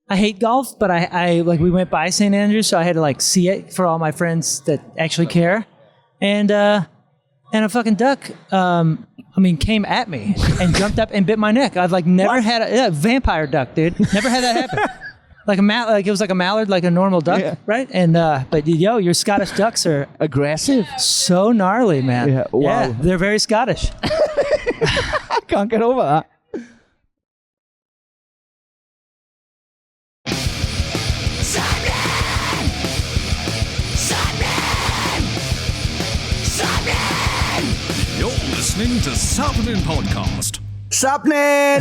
I hate golf, but I like we went by St. Andrews, so I had to like see it for all my friends that actually care. And a fucking duck, came at me and jumped up and bit my neck. I've like never had a vampire duck, dude. Never had that happen. Like it was like a mallard, like a normal duck, right? And but your Scottish ducks are aggressive, so gnarly, man. Yeah, wow. Yeah, they're very Scottish. I can't get over that. You're listening to Sappenin Podcast. Sappenin!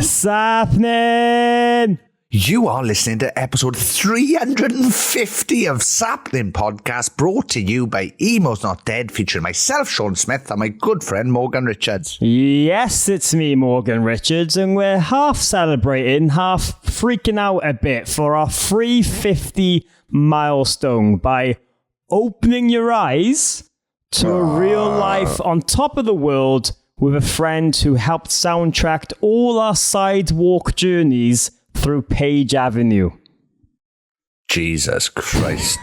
You are listening to episode 350 of Sappenin Podcast, brought to you by Emo's Not Dead, featuring myself, Sean Smith, and my good friend, Morgan Richards. Yes, it's me, Morgan Richards, and we're half celebrating, half freaking out a bit for our 350 milestone by opening your eyes to a real life on top of the world with a friend who helped soundtrack all our sidewalk journeys through Page Avenue. Jesus Christ.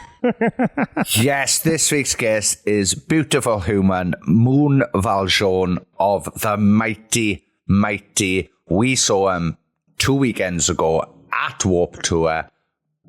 Yes, this week's guest is beautiful human Moon Valjean of the mighty we saw him 2 weekends ago at Warped Tour,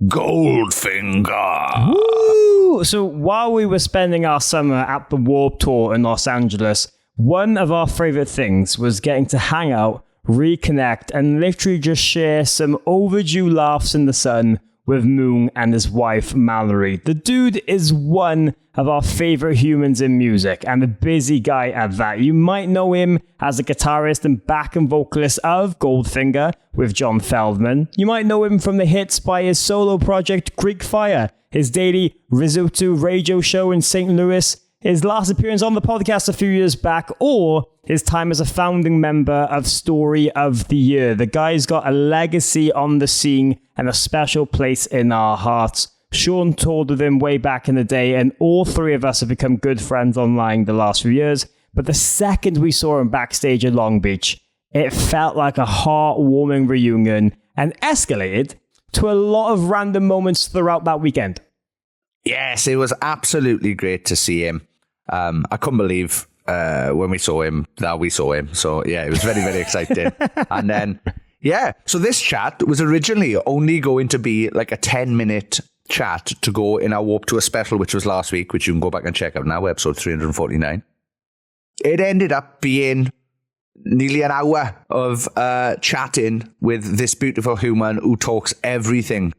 Goldfinger. Woo! So while we were spending our summer at the Warped Tour in Los Angeles, one of our favorite things was getting to hang out, reconnect, and literally just share some overdue laughs in the sun with Moon and his wife, Mallory. The dude is one of our favorite humans in music, and a busy guy at that. You might know him as a guitarist and backing vocalist of Goldfinger with John Feldman. You might know him from the hits by his solo project, Greek Fire, his daily Risotto radio show in St. Louis, his last appearance on the podcast a few years back, or his time as a founding member of Story of the Year. The guy's got a legacy on the scene and a special place in our hearts. Sean toured with him way back in the day, and all three of us have become good friends online the last few years. But the second we saw him backstage at Long Beach, it felt like a heartwarming reunion and escalated to a lot of random moments throughout that weekend. Yes, it was absolutely great to see him. I couldn't believe when we saw him that we saw him. So yeah, it was very, very exciting. And then, so this chat was originally only going to be like a 10-minute chat to go in our Warped Tour special, which was last week, which you can go back and check out now, episode 349. It ended up being nearly an hour of chatting with this beautiful human who talks everything.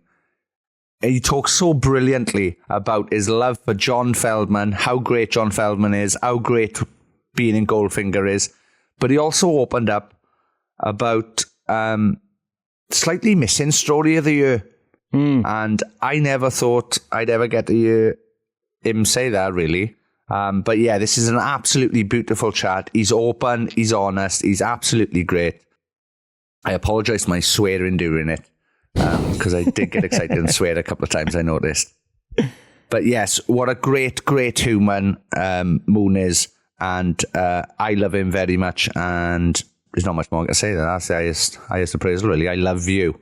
He talks so brilliantly about his love for John Feldman, how great John Feldman is, how great being in Goldfinger is. But he also opened up about slightly missing Story of the Year. And I never thought I'd ever get to hear him say that, really. But yeah, this is an absolutely beautiful chat. He's open, he's honest, he's absolutely great. I apologize for my swearing during it. Because I did get excited and swear a couple of times, I noticed. But yes, what a great human Moon is, and I love him very much, and there's not much more to say than that. That's the highest appraisal, really. I love you.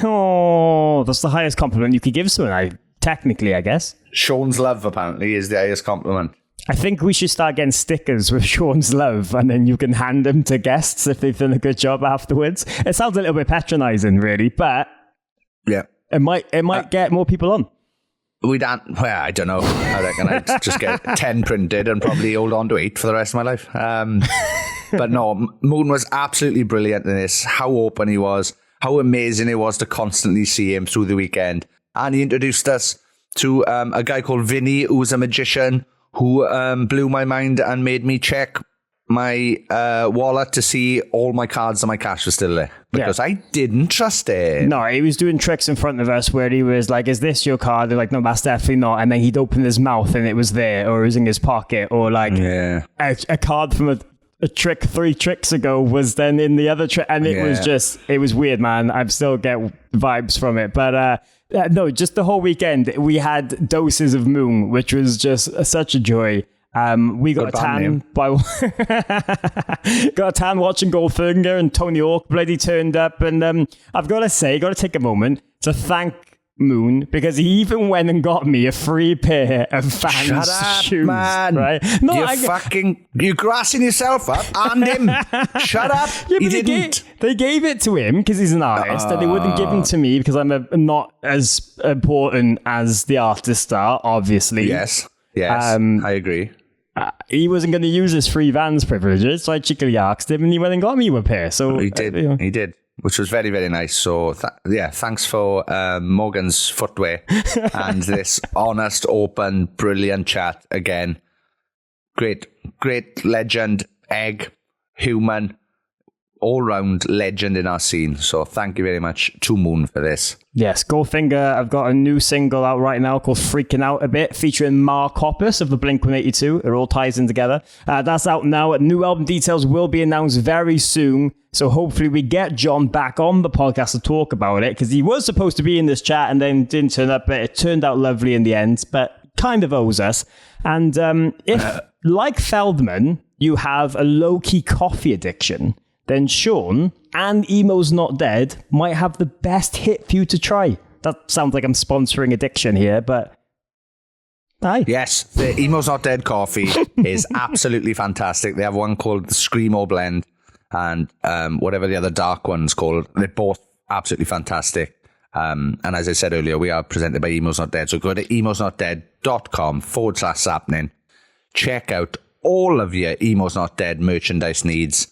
Oh, that's the highest compliment you could give someone, technically, I guess. Sean's love, apparently, is the highest compliment. I think we should start getting stickers with Sean's love, and then you can hand them to guests if they've done a good job afterwards. It sounds a little bit patronizing, really, but yeah, it might get more people on. I don't know. I reckon I'd just get 10 printed and probably hold on to 8 for the rest of my life. But no, Moon was absolutely brilliant in this. How open he was, how amazing it was to constantly see him through the weekend. And he introduced us to a guy called Vinny, who's a magician, who blew my mind and made me check my wallet to see all my cards and my cash was still there. Because I didn't trust it. No, he was doing tricks in front of us where he was like, is this your card? They're like, no, that's definitely not. And then he'd open his mouth and it was there, or it was in his pocket, or like a card from a trick 3 tricks ago was then in the other trick. And it was weird, man. I still get vibes from it. But no, just the whole weekend, we had doses of Moon, which was just such a joy. We got a tan got a tan watching Goldfinger, and Tony Hawk bloody turned up. And I've got to say, got to take a moment to thank Moon, because he even went and got me a free pair of Vans Shut up, shoes. man. Right? No, You're grassing yourself up and him. Shut up. Yeah, he but didn't. They gave it to him because he's an artist, and they wouldn't give them to me because I'm not as important as the artists are, obviously. Yes, I agree. He wasn't going to use his free Vans privileges, so I cheekily asked him, and he went and got me a pair. So He did. Which was very, very nice. So, thanks for Morgan's footwear and this honest, open, brilliant chat again. Great legend, egg, human, all-round legend in our scene. So thank you very much to Moon for this. Yes, Goldfinger, I've got a new single out right now called Freaking Out a Bit, featuring Mark Hoppus of the Blink-182. It all ties in together. That's out now. New album details will be announced very soon. So hopefully we get John back on the podcast to talk about it, because he was supposed to be in this chat and then didn't turn up, but it turned out lovely in the end, but kind of owes us. And if, like Feldman, you have a low-key coffee addiction, then Sean and Emo's Not Dead might have the best hit for you to try. That sounds like I'm sponsoring addiction here, but hi. Yes, the Emo's Not Dead coffee is absolutely fantastic. They have one called the Screamo Blend, and whatever the other dark one's called. They're both absolutely fantastic. And as I said earlier, we are presented by Emo's Not Dead. So go to emosnotdead.com/sappenin. Check out all of your Emo's Not Dead merchandise needs.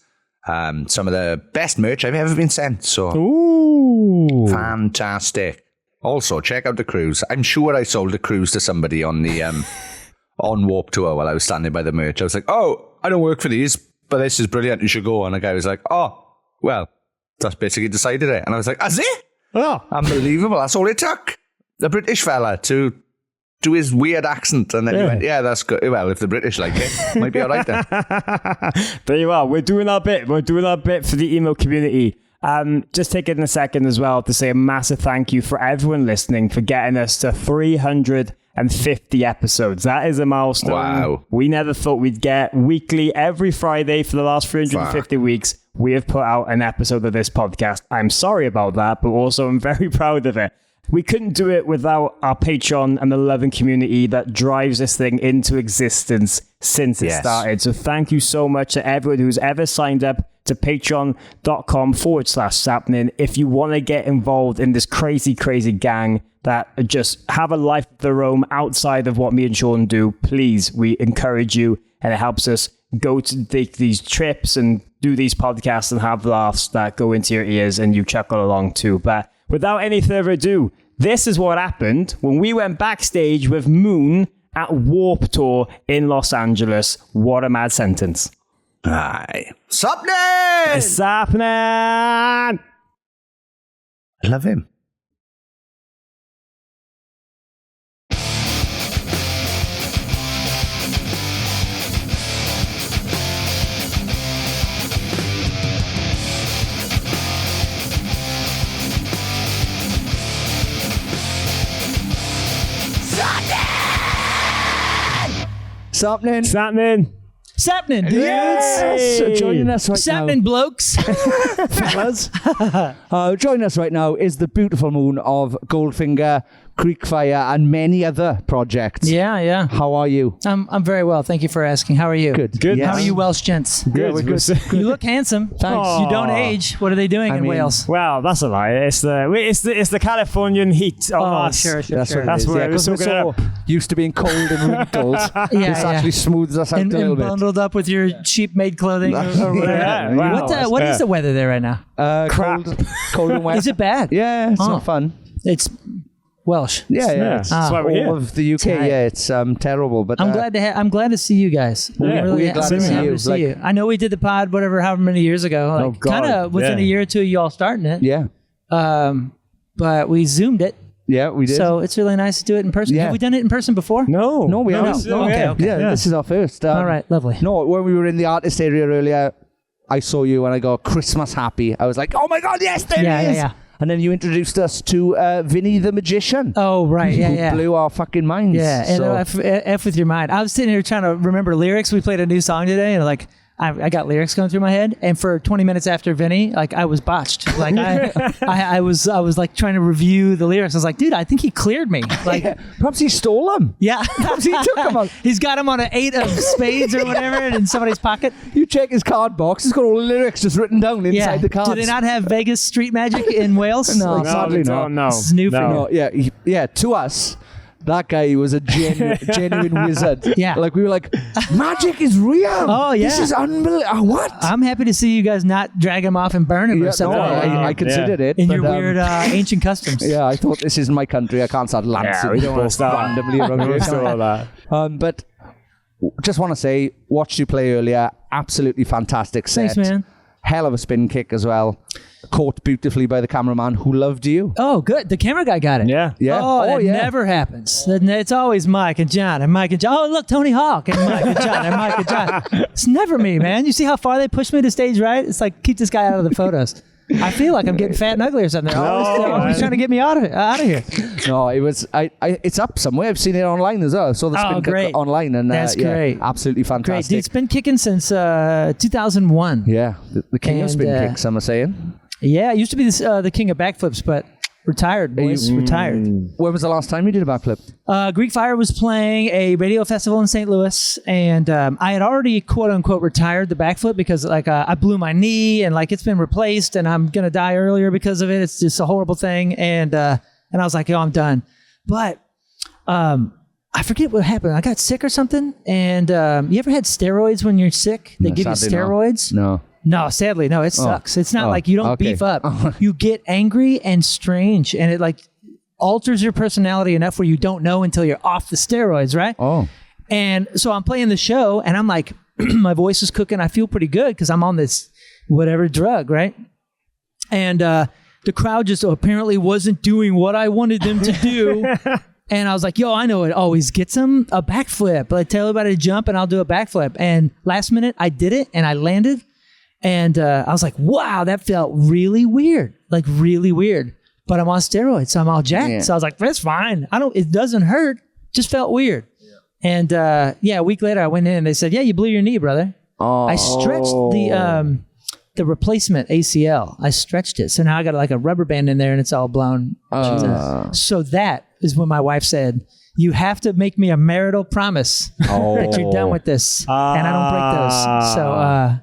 Some of the best merch I've ever been sent. So Ooh. Fantastic. Also, check out the cruise. I'm sure I sold a cruise to somebody on the on Warp Tour while I was standing by the merch. I was like, oh, I don't work for these, but this is brilliant. You should go. And the guy was like, oh, well, that's basically decided it. And I was like, is it? Oh. Unbelievable. That's all it took. The British fella to do his weird accent. And then he went, yeah, that's good. Well, if the British like it, might be all right then. There you are. We're doing our bit. We're doing our bit for the emo community. Just taking a second as well to say a massive thank you for everyone listening for getting us to 350 episodes. That is a milestone. Wow. We never thought we'd get weekly every Friday for the last 350 weeks. We have put out an episode of this podcast. I'm sorry about that, but also I'm very proud of it. We couldn't do it without our Patreon and the loving community that drives this thing into existence since it started. So thank you so much to everyone who's ever signed up to patreon.com/sappenin. If you want to get involved in this crazy, crazy gang that just have a life of their own outside of what me and Sean do, please, we encourage you, and it helps us go to take these trips and do these podcasts and have laughs that go into your ears and you chuckle along too. But without any further ado, this is what happened when we went backstage with Moon at Warp Tour in Los Angeles. What a mad sentence. Aye. Sappenin! Sappenin! I love him. Sappenin. Sappenin, dudes. Yes. Joining us right Sappenin, blokes. fellas. Joining us right now is the beautiful Moon of Goldfinger, Creekfire, and many other projects. Yeah. How are you? I'm very well. Thank you for asking. How are you? Good. Yes. How are you, Welsh gents? Good. We're good. You look handsome. Thanks. You don't age. What are they doing in Wales? Well, that's a lie. It's the Californian heat on us. Sure. That's what That's it is. where it was Because we're so so used to being cold and wrinkled. This actually smooths us out And a little bit. bundled up with your cheap-made clothing. Or whatever. Yeah, wow. What is the weather there right now? Cold and wet. Is it bad? Yeah, it's not fun. It's Welsh. Yeah. That's why we're here. All of the UK, it's terrible. But I'm glad to see you guys. Yeah, we're glad to see you. See you. I know we did the pod however many years ago. Like, God. kind of within a year or two, you all starting it. Yeah. But we Zoomed it. Yeah, we did. So it's really nice to do it in person. Yeah. Have we done it in person before? No, we haven't. No. Okay. Yeah, this is our first. All right, lovely. No, when we were in the artist area earlier, I saw you and I got Christmas happy. I was like, oh my God, yes, there it is. Yeah. And then you introduced us to Vinny the Magician. Oh, right. Yeah, who yeah. blew our fucking minds. Yeah, and So- F with your mind. I was sitting here trying to remember lyrics. We played a new song today, and like I got lyrics going through my head. And for 20 minutes after Vinny, like I was botched. Like I was like trying to review the lyrics. I was like, dude, I think he cleared me. Like, Perhaps he stole them. yeah, Perhaps he took them out. He's got him on an 8 of spades or whatever, and in somebody's pocket. You check his card box. It's got all the lyrics just written down inside the cards. Do they not have Vegas street magic in Wales? No, Like, sadly not. No. This is new for No, yeah. To us, that guy was a genuine wizard. Yeah. Like we were like, magic is real. Oh, yeah. This is unbelievable. What? I'm happy to see you guys not drag him off and burn him Yeah, or something. no, I considered it. in but, your weird ancient customs. Yeah, I thought this isn't my country. I can't start lancing we don't want to start randomly around We don't here. want to start all that. But just want to say, watched you play earlier. Absolutely fantastic set. Thanks, man. Hell of a spin kick as well. Caught beautifully by the cameraman who loved you. Oh, good. The camera guy got it. Yeah. Yeah. Oh, that yeah. never happens. It's always Mike and John and Mike and John. Oh, look, Tony Hawk and Mike and John and Mike and John. It's never me, man. You see how far they push me to stage right? It's like, keep this guy out of the photos. I feel like I'm getting fat and ugly or something. They're always trying to get me out of here. No, it was. It's up somewhere. I've seen it online as well. So the spin kick great. online, and That's great. absolutely Great. fantastic. Dude, it's been kicking since 2001. Yeah, the king of And, spin kicks. I'm saying. Yeah, I used to be the king of backflips, but retired, boys. Retired. When was the last time you did a backflip? Greek Fire was playing a radio festival in St. Louis, and I had already quote unquote retired the backflip because like I blew my knee and like it's been replaced and I'm gonna die earlier because of it. It's just a horrible thing, and I was like, oh, I'm done. But I forget what happened. I got sick or something. And you ever had steroids when you're sick? They give you sadly, no. steroids. No. No, sadly, no. It sucks. It's not like you don't okay. beef up. You get angry and strange, and it like alters your personality enough where you don't know until you're off the steroids, right? Oh. And so I'm playing the show, and I'm like, my voice is cooking. I feel pretty good because I'm on this whatever drug, right? And the crowd just apparently wasn't doing what I wanted them to do. And I was like, yo, I know it always gets them a backflip. Like, tell everybody to jump, and I'll do a backflip. And last minute, I did it, and I landed. And I was like, wow, that felt really weird. Like, really weird. But I'm on steroids, so I'm all jacked. Yeah. So I was like, that's fine. It doesn't hurt. Just felt weird. Yeah. And a week later, I went in, and they said, yeah, you blew your knee, brother. Oh. I stretched the replacement ACL. I stretched it. So now I got like a rubber band in there, and it's all blown. So that is when my wife said, you have to make me a marital promise that you're done with this. And I don't break those. So,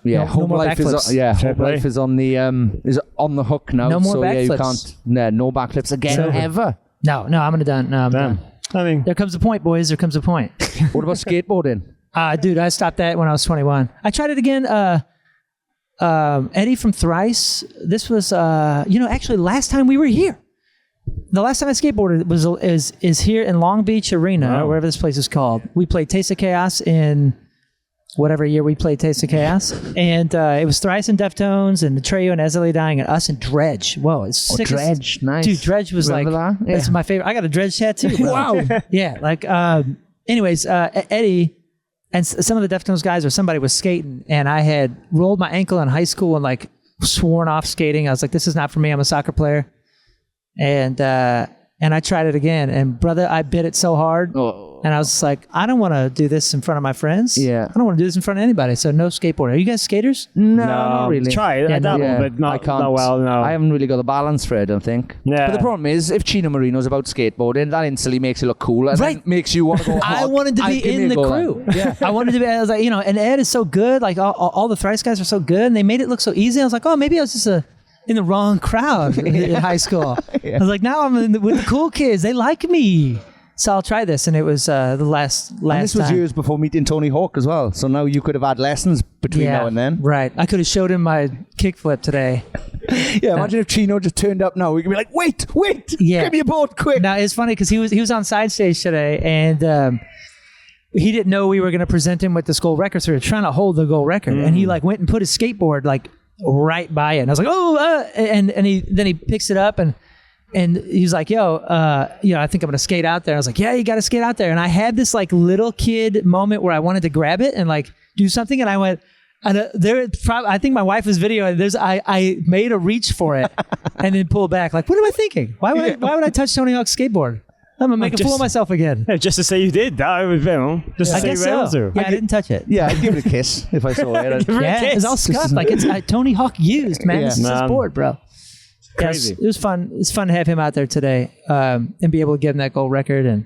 yeah, no home more life backflips. home life is on the on the hook now. No more so you backflips. can't. No backflips again ever. no, I'm done. No, I'm done. I mean, There comes a point, boys. There comes a point. What about skateboarding? Dude, I stopped that when I was 21. I tried it again. Eddie from Thrice. This was, actually last time we were here. The last time I skateboarded is here in Long Beach Arena, or wherever this place is called. We played Taste of Chaos in whatever year we played Taste of Chaos. And it was Thrice and Deftones and Atreyu and Ezeli Dying and us and Dredge. Whoa, it's sick. Dredge, nice. Dude, Dredge was Remember like, that? Yeah. that's my favorite. I got a Dredge tattoo. Bro. Wow. Yeah, like, anyways, Eddie and some of the Deftones guys or somebody was skating, and I had rolled my ankle in high school and like sworn off skating. I was like, this is not for me. I'm a soccer player. And I tried it again, and brother, I bit it so hard. And I was just like, I don't want to do this in front of my friends. Yeah. I don't want to do this in front of anybody. So no skateboarding. Are you guys skaters? No, not really. Try it. Yeah, I dabble, no. but not, I can't. not well, no. I haven't really got the balance for it, I don't think. Yeah. But the problem is, if Chino Marino's about skateboarding, that instantly makes it look cool. And Right. then makes you want to go I hog. wanted to be Give me in a the go crew. then. Yeah. I wanted to be, I was like, and Ed is so good. Like all the Thrice guys are so good, and they made it look so easy. I was like, oh, maybe I was just in the wrong crowd in high school. I was like, now I'm with the cool kids. They like me. So I'll try this. And it was the last And this was time. years before meeting Tony Hawk as well. So now you could have had lessons between now and then. Right. I could have showed him my kickflip today. Yeah, imagine if Chino just turned up now. We could be like, wait, Yeah. give me a board quick. Now it's funny because he was on side stage today, and he didn't know we were going to present him with this gold record. So we were trying to hold the gold record, and he like went and put his skateboard like right by it. And I was like, oh, and he picks it up and he's like, yo, I think I'm going to skate out there. I was like, yeah, you got to skate out there. And I had this like little kid moment where I wanted to grab it and like do something. And I went, And I think my wife was videoing. I made a reach for it and then pulled back. Like, what am I thinking? Why would I touch Tony Hawk's skateboard? I'm gonna make a fool of myself again. Just to say you did. That would be, just to I say guess you were so. able to. Yeah, I didn't touch it. Yeah, I'd give it a kiss if I saw it. Yeah, it's all scuffed. Like it's Tony Hawk used, man. Yeah. This is his board, bro. Crazy. Yes, it was fun. It's fun to have him out there today and be able to give him that gold record and.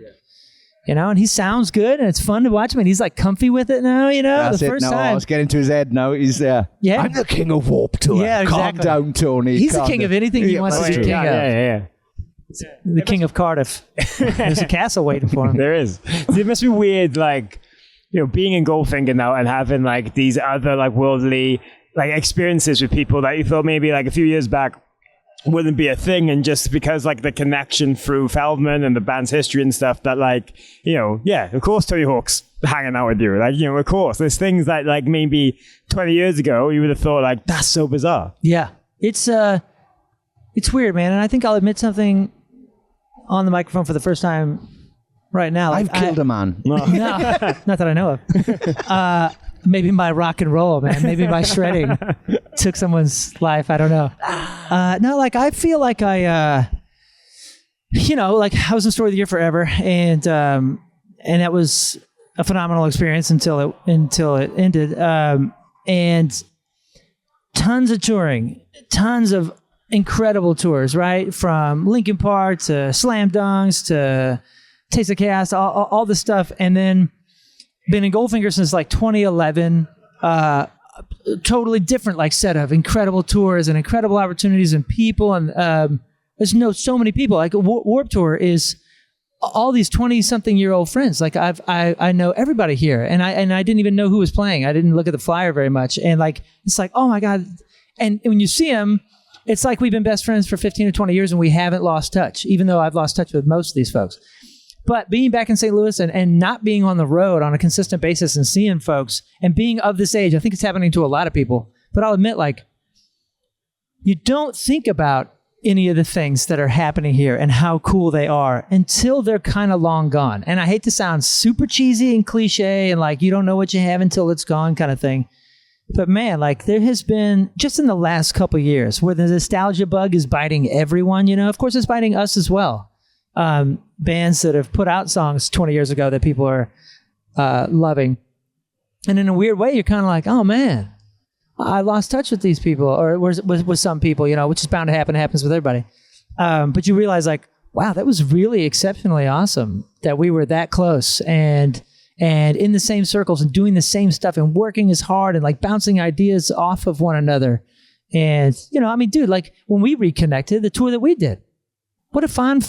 And he sounds good, and it's fun to watch him, and he's like comfy with it now, That's the first it. No, time. I was getting to his head now. He's there. Yeah. I'm the king of Warp Tour. Yeah, exactly. Calm down, Tony. He's the Calm king down. of anything he wants to be king of. Yeah. The king of Cardiff. There's a castle waiting for him. There is. It must be weird, like, being in Goldfinger now and having like these other like worldly like experiences with people that you thought maybe like a few years back wouldn't be a thing, and just because like the connection through Feldman and the band's history and stuff that like, of course Tony Hawk's hanging out with you. Like, of course there's things that like maybe 20 years ago you would have thought like, that's so bizarre. Yeah. It's weird, man. And I think I'll admit something on the microphone for the first time right now. Like, I've killed a man. No, not that I know of. Maybe my rock and roll, man. Maybe my shredding took someone's life. I don't know. No, like I feel like I was in Story of the Year forever, and that was a phenomenal experience until it ended. And tons of touring, tons of incredible tours, right? From Linkin Park to Slam Dunks to Taste of Chaos, all this stuff, and then. Been in Goldfinger since like 2011. Totally different like set of incredible tours and incredible opportunities and people. And there's so many people. Like Warp Tour is all these 20-something-year-old friends. Like I know everybody here, and I didn't even know who was playing. I didn't look at the flyer very much, and like it's like, oh my god. And when you see them, it's like we've been best friends for 15 or 20 years, and we haven't lost touch. Even though I've lost touch with most of these folks. But being back in St. Louis and not being on the road on a consistent basis and seeing folks and being of this age, I think it's happening to a lot of people. But I'll admit, like, you don't think about any of the things that are happening here and how cool they are until they're kind of long gone. And I hate to sound super cheesy and cliche and like you don't know what you have until it's gone kind of thing. But man, like there has been just in the last couple of years where the nostalgia bug is biting everyone, of course it's biting us as well. Bands that have put out songs 20 years ago that people are loving. And in a weird way, you're kind of like, oh man, I lost touch with these people or with some people, which is bound to happen. It happens with everybody. But you realize like, wow, that was really exceptionally awesome that we were that close and in the same circles and doing the same stuff and working as hard and like bouncing ideas off of one another. And, dude, like when we reconnected, the tour that we did, what a fun,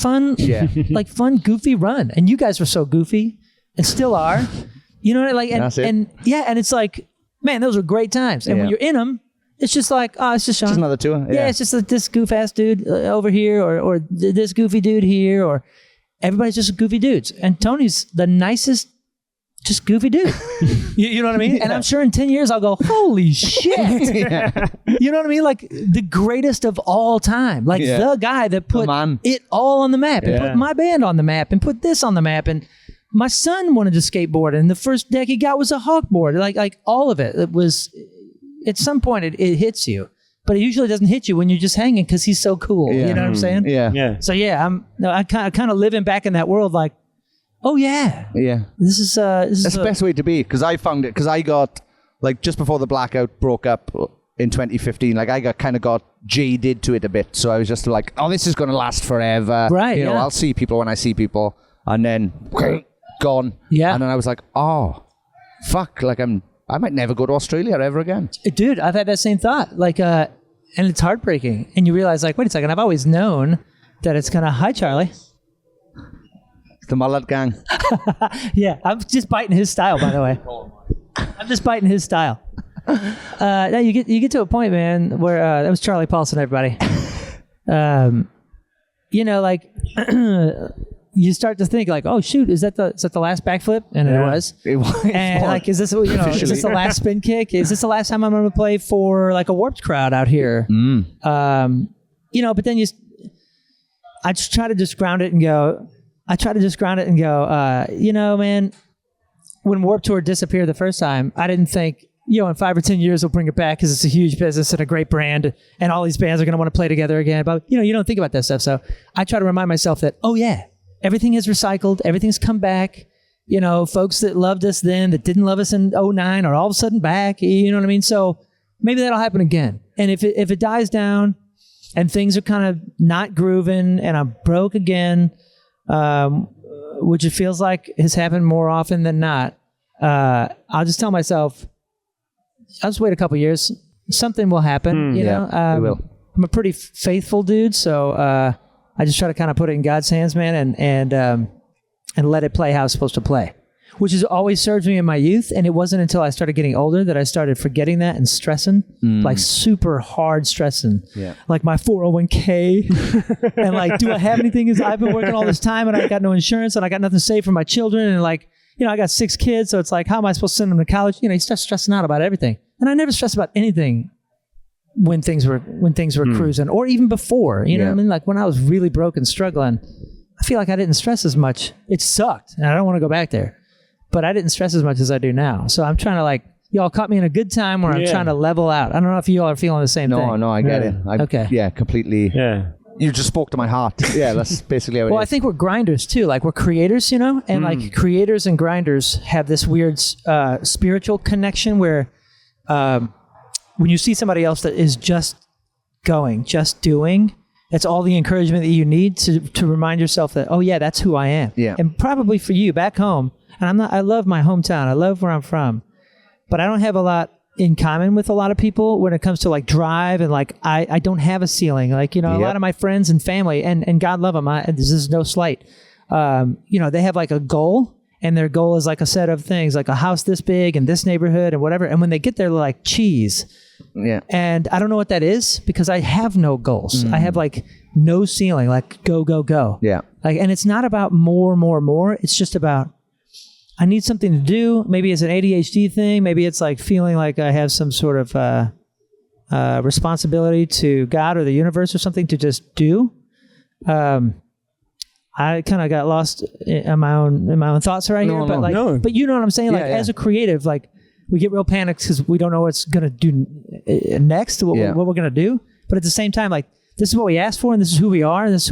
like fun, goofy run. And you guys were so goofy and still are, and it's like, man, those were great times. And when you're in them, it's just like, oh, it's just Sean. Just another tour. Yeah, it's just like this goof ass dude over here or this goofy dude here, or everybody's just goofy dudes. And Tony's the nicest, just goofy dude. You know what I mean? Yeah. And I'm sure in 10 years I'll go, holy shit. You know what I mean? Like the greatest of all time. Like the guy that put it all on the map and put my band on the map and put this on the map. And my son wanted to skateboard and the first deck he got was a Hawkboard. Like all of it. It was, at some point it hits you. But it usually doesn't hit you when you're just hanging because he's so cool. You know what I'm saying? Yeah. So I kind of living back in that world like, oh yeah. This is that's the best way to be, because I found it, because I got like just before the blackout broke up in 2015, like I got jaded to it a bit, so I was just like, oh, this is going to last forever, right? I'll see people when I see people, and then gone, and then I was like, oh fuck, like I might never go to Australia ever again. Dude, I've had that same thought, like and it's heartbreaking, and you realize like, wait a second, I've always known that it's gonna, hi Charlie. The Mullet Gang. Yeah, I'm just biting his style, by the way. I'm just biting his style. Now you get to a point, man, where that was Charlie Paulson, everybody. Like you start to think like, oh shoot, is that the last backflip? And it was. And like, is this is this the last spin kick? Is this the last time I'm going to play for like a Warped crowd out here? But then I just try to just ground it and go. Man, when Warped Tour disappeared the first time, I didn't think in 5 or 10 years we'll bring it back because it's a huge business and a great brand, and all these bands are going to want to play together again. But you don't think about that stuff. So I try to remind myself that, oh yeah, everything is recycled, everything's come back. Folks that loved us then that didn't love us in 2009 are all of a sudden back. You know what I mean? So maybe that'll happen again. And if it dies down and things are kind of not grooving and I'm broke again, which it feels like has happened more often than not, I'll just tell myself, I'll just wait a couple years. Something will happen. It will. I'm a pretty faithful dude, so I just try to kind of put it in God's hands, man, and let it play how it's supposed to play, which has always served me in my youth. And it wasn't until I started getting older that I started forgetting that and stressing, like super hard stressing, like my 401k and like, do I have anything? I've been working all this time and I got no insurance and I got nothing saved for my children. And like, I got 6 kids. So it's like, how am I supposed to send them to college? You start stressing out about everything. And I never stressed about anything when things were cruising, or even before, you know what I mean? Like when I was really broke and struggling, I feel like I didn't stress as much. It sucked, and I don't want to go back there. But I didn't stress as much as I do now. So I'm trying to y'all caught me in a good time where I'm trying to level out. I don't know if you all are feeling the same thing. No, I get it. Okay. Yeah, completely. Yeah. You just spoke to my heart. Yeah, that's basically how it is. Well, I think we're grinders too. Like we're creators, and like creators and grinders have this weird spiritual connection where when you see somebody else that is just going, just doing, that's all the encouragement that you need to remind yourself that, oh yeah, that's who I am. Yeah. And probably for you back home, and I love my hometown. I love where I'm from, but I don't have a lot in common with a lot of people when it comes to like drive and like, I don't have a ceiling. Like, a lot of my friends and family and God love them. This is no slight. They have like a goal, and their goal is like a set of things, like a house this big in this neighborhood and whatever. And when they get there, they're like, cheese. Yeah. And I don't know what that is because I have no goals. I have like no ceiling, like go, go, go. Yeah. Like, and it's not about more. It's just about, I need something to do. Maybe it's an ADHD thing. Maybe it's like feeling like I have some sort of responsibility to God or the universe or something to just do. I kind of got lost in my own thoughts right here, but but you know what I'm saying? Like as a creative, like we get real panicked because we don't know what's going to do next, what we're going to do. But at the same time, like this is what we asked for, and this is who we are, and this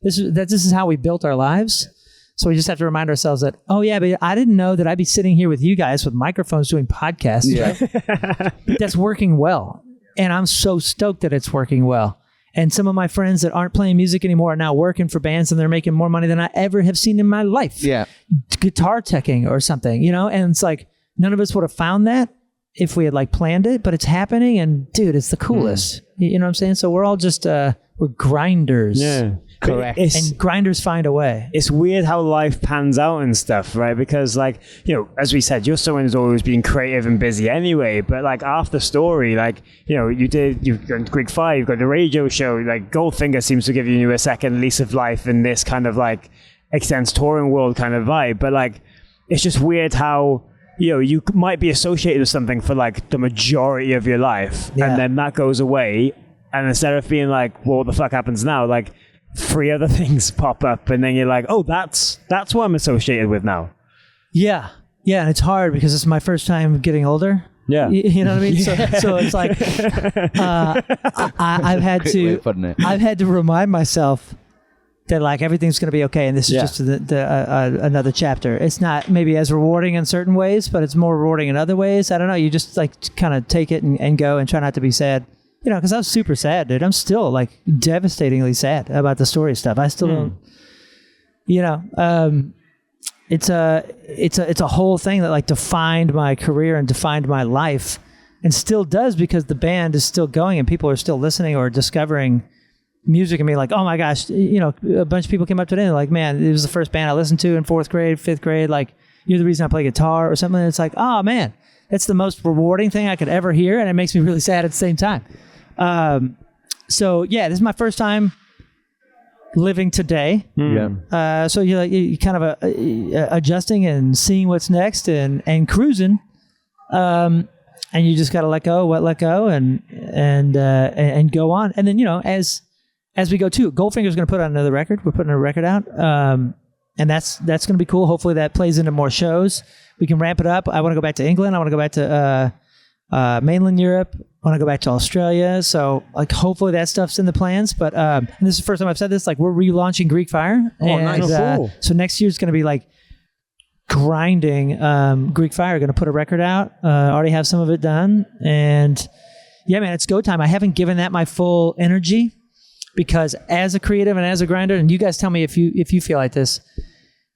is how we built our lives. So we just have to remind ourselves that, oh yeah, but I didn't know that I'd be sitting here with you guys with microphones doing podcasts. Yeah. But that's working well. And I'm so stoked that it's working well. And some of my friends that aren't playing music anymore are now working for bands, and they're making more money than I ever have seen in my life. Yeah. Guitar teching or something, and it's like none of us would have found that if we had like planned it, but it's happening, and dude, it's the coolest. You know what I'm saying? So we're all just we're grinders. Yeah. Correct. And grinders find a way. It's weird how life pans out and stuff, right? Because like, as we said, you're someone who's always been creative and busy anyway, but like after story, like, you've got Greek 5, you've got the radio show, like Goldfinger seems to give you a second lease of life in this kind of like extends touring world kind of vibe. But like, it's just weird how, you might be associated with something for like the majority of your life, and then that goes away. And instead of being like, well, what the fuck happens now? Like, 3 other things pop up, and then you're like, oh, that's what I'm associated with now. Yeah. Yeah. And it's hard because it's my first time getting older. Yeah. You know what I mean? Yeah. So it's like, I've had to remind myself that like everything's going to be okay. And this is just another chapter. It's not maybe as rewarding in certain ways, but it's more rewarding in other ways. I don't know. You just like kind of take it and go and try not to be sad. Because I was super sad, dude. I'm still like devastatingly sad about the story stuff. I still don't, it's a whole thing that like defined my career and defined my life, and still does, because the band is still going and people are still listening or discovering music and being like, oh my gosh, a bunch of people came up today and they're like, man, it was the first band I listened to in 4th grade, 5th grade. Like, you're the reason I play guitar or something. And it's like, oh man, that's the most rewarding thing I could ever hear. And it makes me really sad at the same time. So yeah, this is my first time living today. Yeah. So you kind of adjusting and seeing what's next and cruising. And you just got to let go and go on. And then, as we go too, Goldfinger's going to put out another record. We're putting a record out. And that's going to be cool. Hopefully that plays into more shows. We can ramp it up. I want to go back to England. I want to go back to mainland Europe. I want to go back to Australia. So like hopefully that stuff's in the plans. But and this is the first time I've said this. Like we're relaunching Greek Fire. Oh, nice. Cool. So next year's going to be like grinding. Greek Fire going to put a record out. Already have some of it done. And yeah, man, it's go time. I haven't given that my full energy because as a creative and as a grinder, and you guys tell me if you feel like this,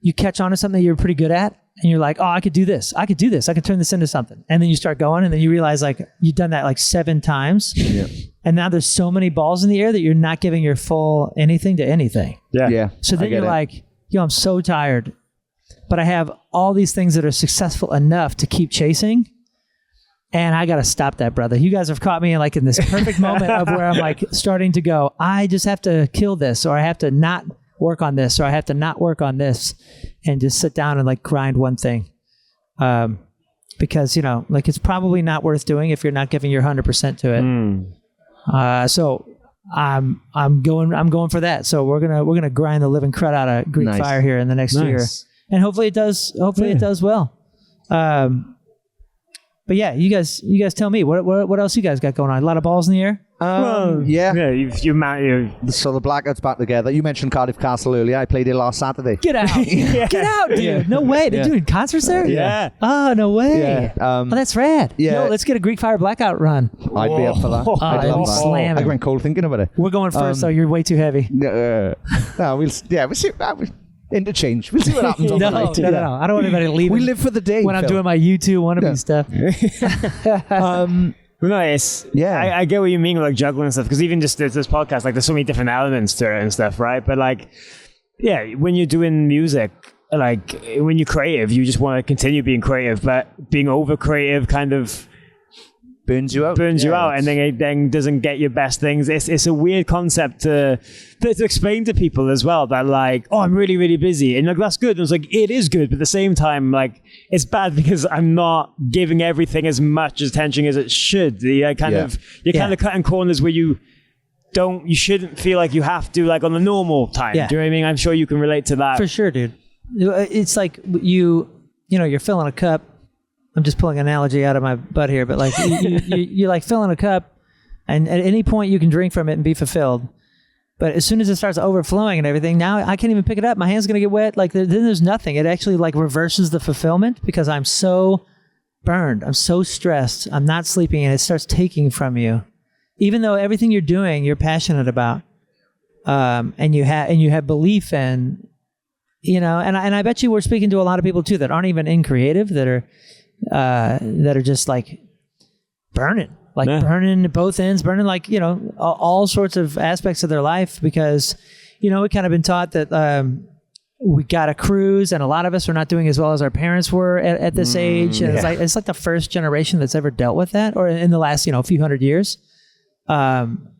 you catch on to something that you're pretty good at. And you're like, oh, I could do this. I could do this. I could turn this into something. And then you start going and then you realize like you've done that like 7 times. Yeah. And now there's so many balls in the air that you're not giving your full anything to anything. Yeah. So then you're like, yo, I'm so tired. But I have all these things that are successful enough to keep chasing. And I got to stop that, brother. You guys have caught me in this perfect moment of where I'm like starting to go, I just have to kill this, or I have to not work on this, or I have to not work on this, and just sit down and like grind one thing. Because, it's probably not worth doing if you're not giving your 100% to it. So I'm going for that. So we're going to grind the living crud out of Greek Fire here in the next year. And hopefully it does well. But yeah, you guys tell me what else you guys got going on? A lot of balls in the air? Yeah. You So the Blackout's back together. You mentioned Cardiff Castle earlier. I played it last Saturday. Get out. Get out, dude. Yeah. No way. They're doing concerts there? Yeah. Oh, no way. Yeah. Oh, that's rad. Yeah. Yo, let's get a Greek Fire Blackout run. I'd be up for that. I'd that'd love be that. slamming. I went cold thinking about it. We're going first, though. You're way too heavy. No, we'll see. Interchange. We'll see what happens on the night. No. I don't want anybody leaving. We live for the day. When I'm doing my U2 wannabe stuff. Nice. Yeah. I get what you mean with like juggling and stuff, because even just this podcast, like there's so many different elements to it and stuff, right? But like, yeah, when you're doing music, like when you're creative, you just want to continue being creative, but being over creative kind of burns you out, and then it then doesn't get your best things. It's a weird concept to explain to people as well, that like, oh, I'm really, really busy, and like that's good. And it's like, it is good, but at the same time, like it's bad because I'm not giving everything as much attention as it should. You're kind of cutting corners where you shouldn't feel like you have to, like on the normal time. Yeah. Do you know what I mean? I'm sure you can relate to that. For sure, dude. It's like you're filling a cup. I'm just pulling an analogy out of my butt here, but like you're like filling a cup, and at any point you can drink from it and be fulfilled. But as soon as it starts overflowing and everything, now I can't even pick it up. My hand's gonna get wet. Like then there's nothing. It actually like reverses the fulfillment because I'm so burned. I'm so stressed. I'm not sleeping, and it starts taking from you, even though everything you're doing you're passionate about, and you have belief in, and I bet you we're speaking to a lot of people too that aren't even in creative, that are just like burning both ends, burning like, all sorts of aspects of their life, because, we kind of been taught that we got to cruise, and a lot of us are not doing as well as our parents were at this age. And it's like the first generation that's ever dealt with that, or in the last, few hundred years.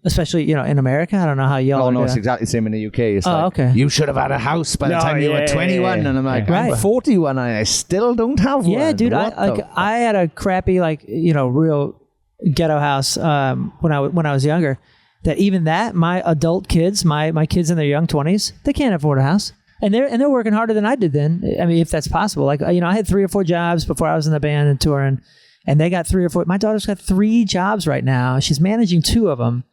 Especially, in America. I don't know how y'all Oh, no, it's exactly the same in the UK. It's okay. You should have had a house by the time you were 21. And I'm like, I'm 41 and I still don't have one. Yeah, dude. I had a crappy, real ghetto house when I was younger. That even that, my adult kids, my kids in their young 20s, they can't afford a house. And they're working harder than I did then. I mean, if that's possible. Like, I had 3 or 4 jobs before I was in the band and touring. And they got 3 or 4. My daughter's got 3 jobs right now. She's managing 2 of them.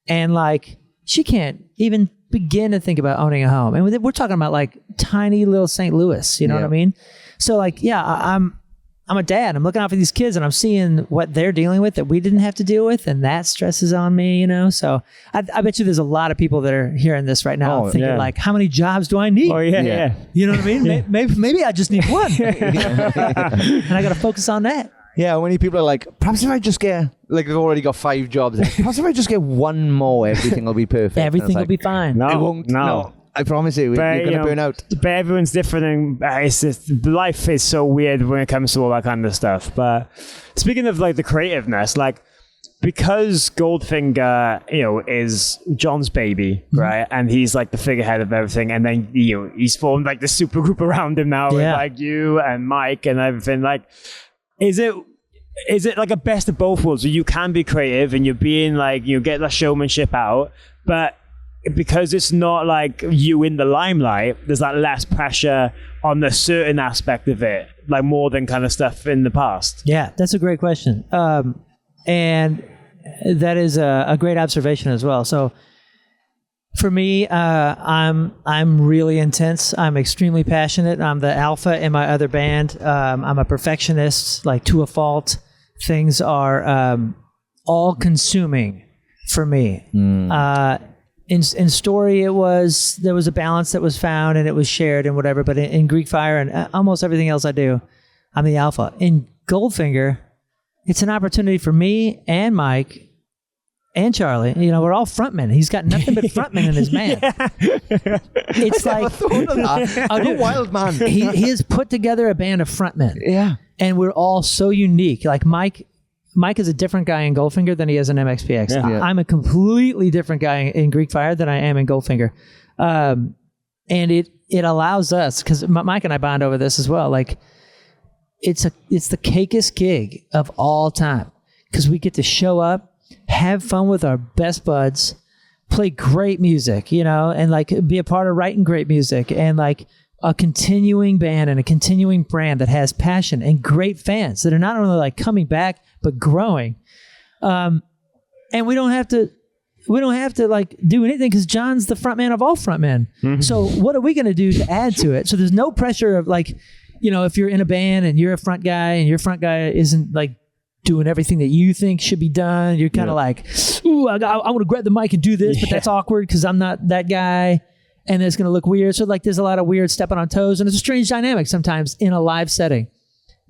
And like, she can't even begin to think about owning a home. And we're talking about like tiny little St. Louis, you know what I mean? So like, yeah, I'm a dad. I'm looking out for these kids, and I'm seeing what they're dealing with that we didn't have to deal with. And that stresses on me, So I bet you there's a lot of people that are hearing this right now thinking like, how many jobs do I need? Oh, yeah. You know what I mean? Maybe I just need one. And I got to focus on that. Yeah, when people are like, perhaps if I just get, like, I've already got 5 jobs. Perhaps if I just get 1 more, everything will be perfect. Everything will be fine. No, it won't. No. I promise you, you're going to burn out. But everyone's different, and it's just, life is so weird when it comes to all that kind of stuff. But speaking of like the creativeness, like, because Goldfinger, is John's baby, right? And he's like the figurehead of everything. And then, he's formed like the super group around him now with like you and Mike and everything. Like, is it like a best of both worlds where you can be creative and you're being like, get the showmanship out, but because it's not like you in the limelight, there's like less pressure on the certain aspect of it, like more than kind of stuff in the past? Yeah, that's a great question. And that is a great observation as well. So for me, I'm really intense. I'm extremely passionate. I'm the alpha in my other band. I'm a perfectionist, like to a fault. Things are all consuming for me. In Story, there was a balance that was found and it was shared and whatever. But in Greek Fire and almost everything else I do, I'm the alpha. In Goldfinger, it's an opportunity for me and Mike and Charlie. You know, we're all frontmen. He's got nothing but frontmen in his band. It's like, a wild man. he has put together a band of frontmen. Yeah. And we're all so unique. Like Mike is a different guy in Goldfinger than he is in MXPX. Yeah. I'm a completely different guy in Greek Fire than I am in Goldfinger. And it allows us, because Mike and I bond over this as well, like it's the cakest gig of all time, because we get to show up, have fun with our best buds, play great music, you know, and like be a part of writing great music, and like a continuing band and a continuing brand that has passion and great fans that are not only like coming back but growing. And we don't have to like do anything because John's the front man of all front men. Mm-hmm. So what are we going to do to add to it? So there's no pressure of like, you know, if you're in a band and you're a front guy and your front guy isn't like doing everything that you think should be done, you're kind of like, ooh, I want to grab the mic and do this, but that's awkward because I'm not that guy. And it's going to look weird. So like there's a lot of weird stepping on toes, and it's a strange dynamic sometimes in a live setting.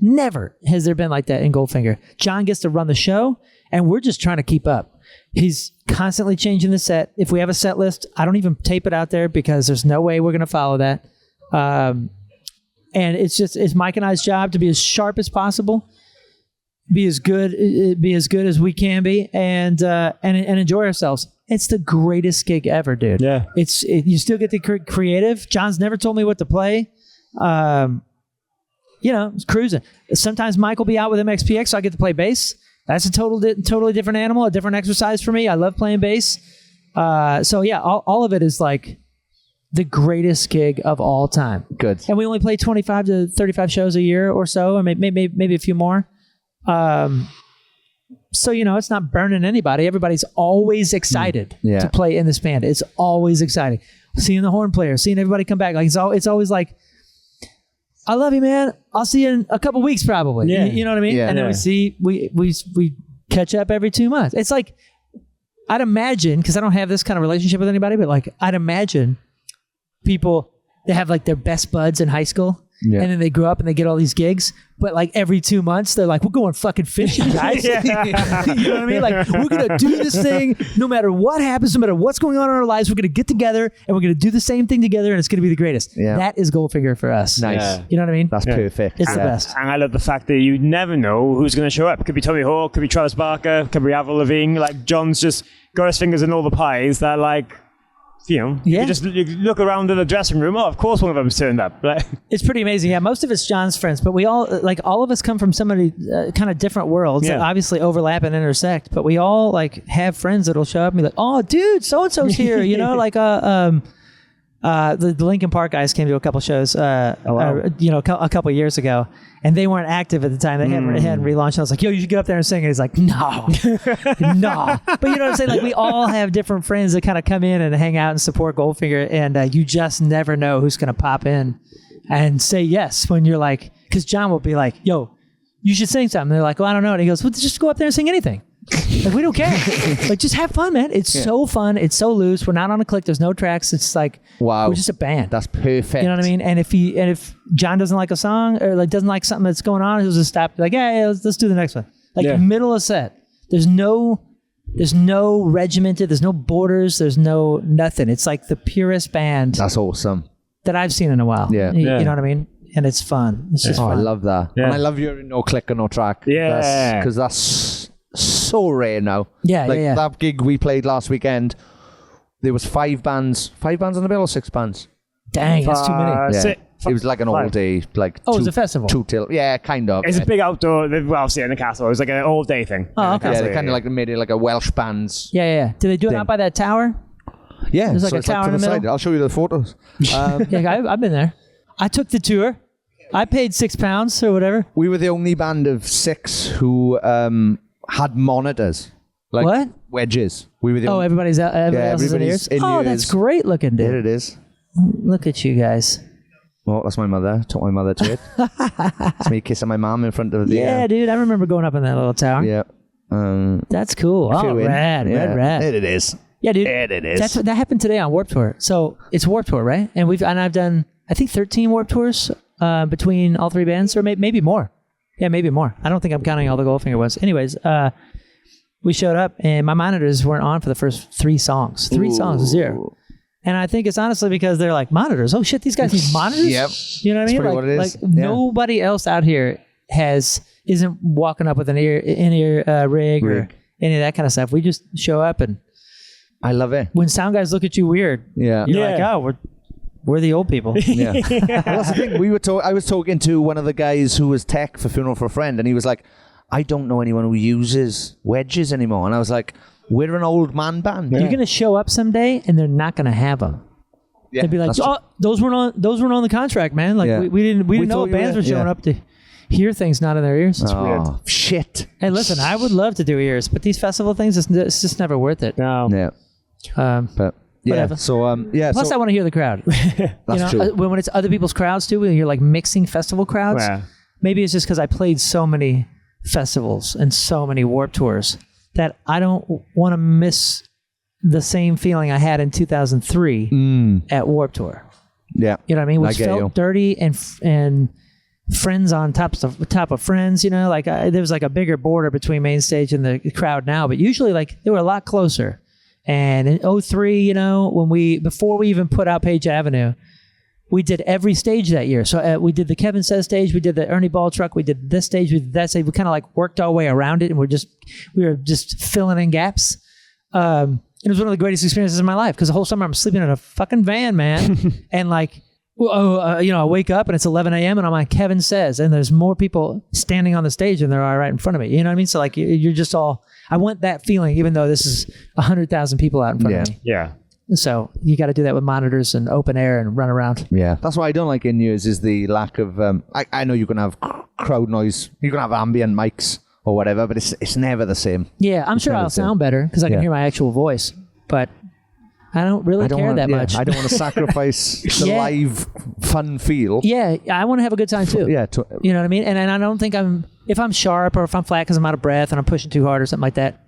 Never has there been like that in Goldfinger. John gets to run the show, and we're just trying to keep up. He's constantly changing the set. If we have a set list, I don't even tape it out there because there's no way we're going to follow that. And it's Mike and I's job to be as sharp as possible, be as good as we can be, and enjoy ourselves. It's the greatest gig ever, dude. Yeah. You still get to creative. John's never told me what to play. You know, it's cruising. Sometimes Mike will be out with MXPX, so I get to play bass. That's a totally different animal, a different exercise for me. I love playing bass. So yeah, all of it is like the greatest gig of all time. Good. And we only play 25 to 35 shows a year or so, or maybe a few more. So, you know, it's not burning anybody. Everybody's always excited to play in this band. It's always exciting. Seeing the horn player, seeing everybody come back. Like it's always like, I love you, man. I'll see you in a couple weeks probably. Yeah. You know what I mean? Yeah. And then we catch up every 2 months. It's like, I'd imagine, because I don't have this kind of relationship with anybody, but like I'd imagine people, they have like their best buds in high school. Yeah. And then they grow up and they get all these gigs, but like every 2 months they're like, we're going fucking fishing, guys. You know what I mean? Like, we're gonna do this thing no matter what happens, no matter what's going on in our lives. We're gonna get together and we're gonna do the same thing together, and it's gonna be the greatest. Yeah. That is Goldfinger for us. Nice. Yeah. You know what I mean? That's perfect. It's the best. And I love the fact that you never know who's going to show up. It could be Tommy Hawk, could be Travis Barker, could be Avril Lavigne. Like, John's just got his fingers in all the pies that, like, you know, you look around in the dressing room. Oh, of course one of them's turned up. Like, it's pretty amazing. Yeah, most of it's John's friends, but we all all of us come from so many kind of different worlds that obviously overlap and intersect. But we all like have friends that'll show up and be like, "Oh, dude, so and so's here." You know, like the Linkin Park guys came to a couple shows, a couple years ago, and they weren't active at the time. They hadn't relaunched. I was like, "Yo, you should get up there and sing." And he's like, "No, no." But you know what I'm saying? Like, we all have different friends that kind of come in and hang out and support Goldfinger, and you just never know who's going to pop in and say yes when you're like, because John will be like, "Yo, you should sing something." And they're like, "Well, I don't know." And he goes, "Well, just go up there and sing anything." Like, we don't care. Like, just have fun, man. It's so fun. It's so loose. We're not on a click. There's no tracks. It's like, wow, we're just a band. That's perfect. You know what I mean? And if John doesn't like a song or like doesn't like something that's going on, he'll just stop. Like, yeah, let's do the next one. Like, middle of set. There's no regimented. There's no borders. There's no nothing. It's like the purest band. That's awesome. That I've seen in a while. Yeah. You know what I mean? And it's fun. It's just fun. I love that. Yeah. And I love your no click or no track. Yeah. Because that's so rare now. Yeah, yeah. That gig we played last weekend, there was 5 bands on the bill or 6 bands? Dang, that's too many. Yeah. It was like an all day, like it was a festival. 2 till, yeah, kind of. It's a big outdoor. Well, obviously in the castle, it was like an all day thing. Oh, okay. Yeah, they kind of like made it like a Welsh bands. Yeah. Did they do it out by that tower? Yeah, There's like so a it's tower to in the side. middle. I'll show you the photos. Yeah, I've been there. I took the tour. I paid £6 or whatever. We were the only band of 6 who had monitors. Like What? wedges. We were the only. Everybody else is in everybody's ears. in That's ears. great looking, There dude. it is. Look at you guys. Oh, that's my mother. Took my mother to it. It's me kissing my mom in front of the. Yeah, dude. I remember going up in that little tower. Yeah. That's cool. Oh, few in. rad. Yeah. Rad. There it is. Yeah, dude. There it is. That happened today on Warped Tour. So it's Warped Tour, right? And I've done, I think, 13 Warped Tours between all 3 bands, or maybe more. Yeah, maybe more. I don't think I'm counting all the Goldfinger ones. Anyways, we showed up and my monitors weren't on for the first 3 songs. 3 songs, 0. And I think it's honestly because they're like, monitors. Oh shit, these guys need monitors. Yep. You know what I mean? pretty what it is. Like Yeah. nobody else out here isn't walking up with an in-ear rig or any of that kind of stuff. We just show up, and I love it. when sound guys look at you weird, Yeah. you're like, oh, we're the old people. Yeah. Well, that's the thing. I was talking to one of the guys who was tech for Funeral for a Friend, and he was like, I don't know anyone who uses wedges anymore. And I was like, we're an old man band. You're gonna show up someday, and they're not gonna have them. Yeah, They'd be like, that's oh, those weren't on the contract, man. Like Yeah. we didn't know thought you bands were- were showing yeah. up to hear things not in their ears. It's weird. Oh, shit. Hey, listen, I would love to do ears, but these festival things, it's just never worth it. No. Yeah. But yeah. Whatever. So yeah. Plus, so, I want to hear the crowd. That's true. When it's other people's crowds too, when you're like mixing festival crowds. Yeah. Maybe it's just because I played so many festivals and so many Warped Tours that I don't want to miss the same feeling I had in 2003 at Warped Tour. yeah. You know what I mean? Which get felt you. dirty and friends on top of friends. You know, like there was like a bigger border between main stage and the crowd now, but usually like they were a lot closer. And in 2003, you know, before we even put out Page Avenue, we did every stage that year. So we did the Kevin Says stage, we did the Ernie Ball Truck, we did this stage, we did that stage. We kind of like worked our way around it, and we were just filling in gaps. It was one of the greatest experiences in my life because the whole summer I'm sleeping in a fucking van, man, and like, I wake up and it's 11 a.m. and I'm on Kevin Says, and there's more people standing on the stage than there are right in front of me. You know what I mean? So like, you're just all. I want that feeling, even though this is 100,000 people out in front of me. Yeah. So you got to do that with monitors and open air and run around. Yeah. That's what I don't like in yours is the lack of. I know you can have crowd noise. You can have ambient mics or whatever, but it's never the same. Yeah, I'm sure never I'll the same. sound better because I can Yeah. hear my actual voice, but I don't really care that much. I don't want to sacrifice the Yeah. live fun feel. Yeah, I want to have a good time too. Yeah. You know what I mean? And I don't think if I'm sharp or if I'm flat because I'm out of breath and I'm pushing too hard or something like that,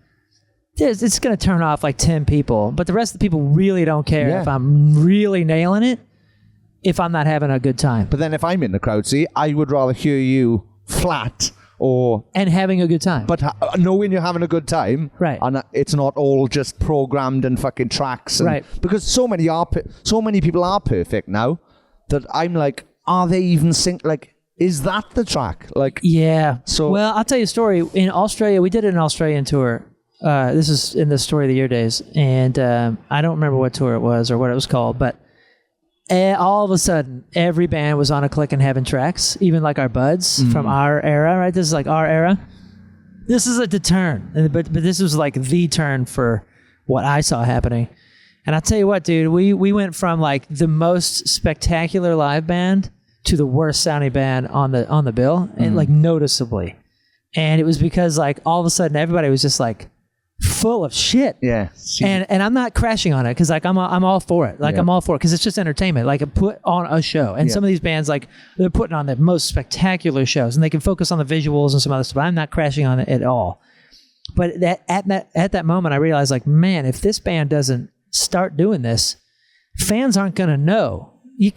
it's going to turn off like 10 people. But the rest of the people really don't care Yeah. if I'm really nailing it, if I'm not having a good time. But then if I'm in the crowd, see, I would rather hear you flat And having a good time. but knowing you're having a good time, Right. And it's not all just programmed and fucking tracks, and, Right. Because so many people are perfect now that I'm like, are they even like? Is that the track? Like, Yeah. So- well, I'll tell you a story. In Australia, we did an Australian tour. This is in the Story of the Year days, and I don't remember what tour it was or what it was called, but all of a sudden, every band was on a Click in Heaven tracks, even like our buds from our era, right? This is like our era. This is a turn, but this was like the turn for what I saw happening. And I'll tell you what, dude, we went from like the most spectacular live band to the worst sounding band on the bill, and like noticeably. And it was because like all of a sudden everybody was just like full of shit. yeah, And I'm not crashing on it because like I'm all for it. Like Yeah. I'm all for it because it's just entertainment. Like put on a show. And Yeah. some of these bands like they're putting on the most spectacular shows and they can focus on the visuals and some other stuff. I'm not crashing on it at all. But at that moment I realized like, man, if this band doesn't start doing this, fans aren't gonna know. You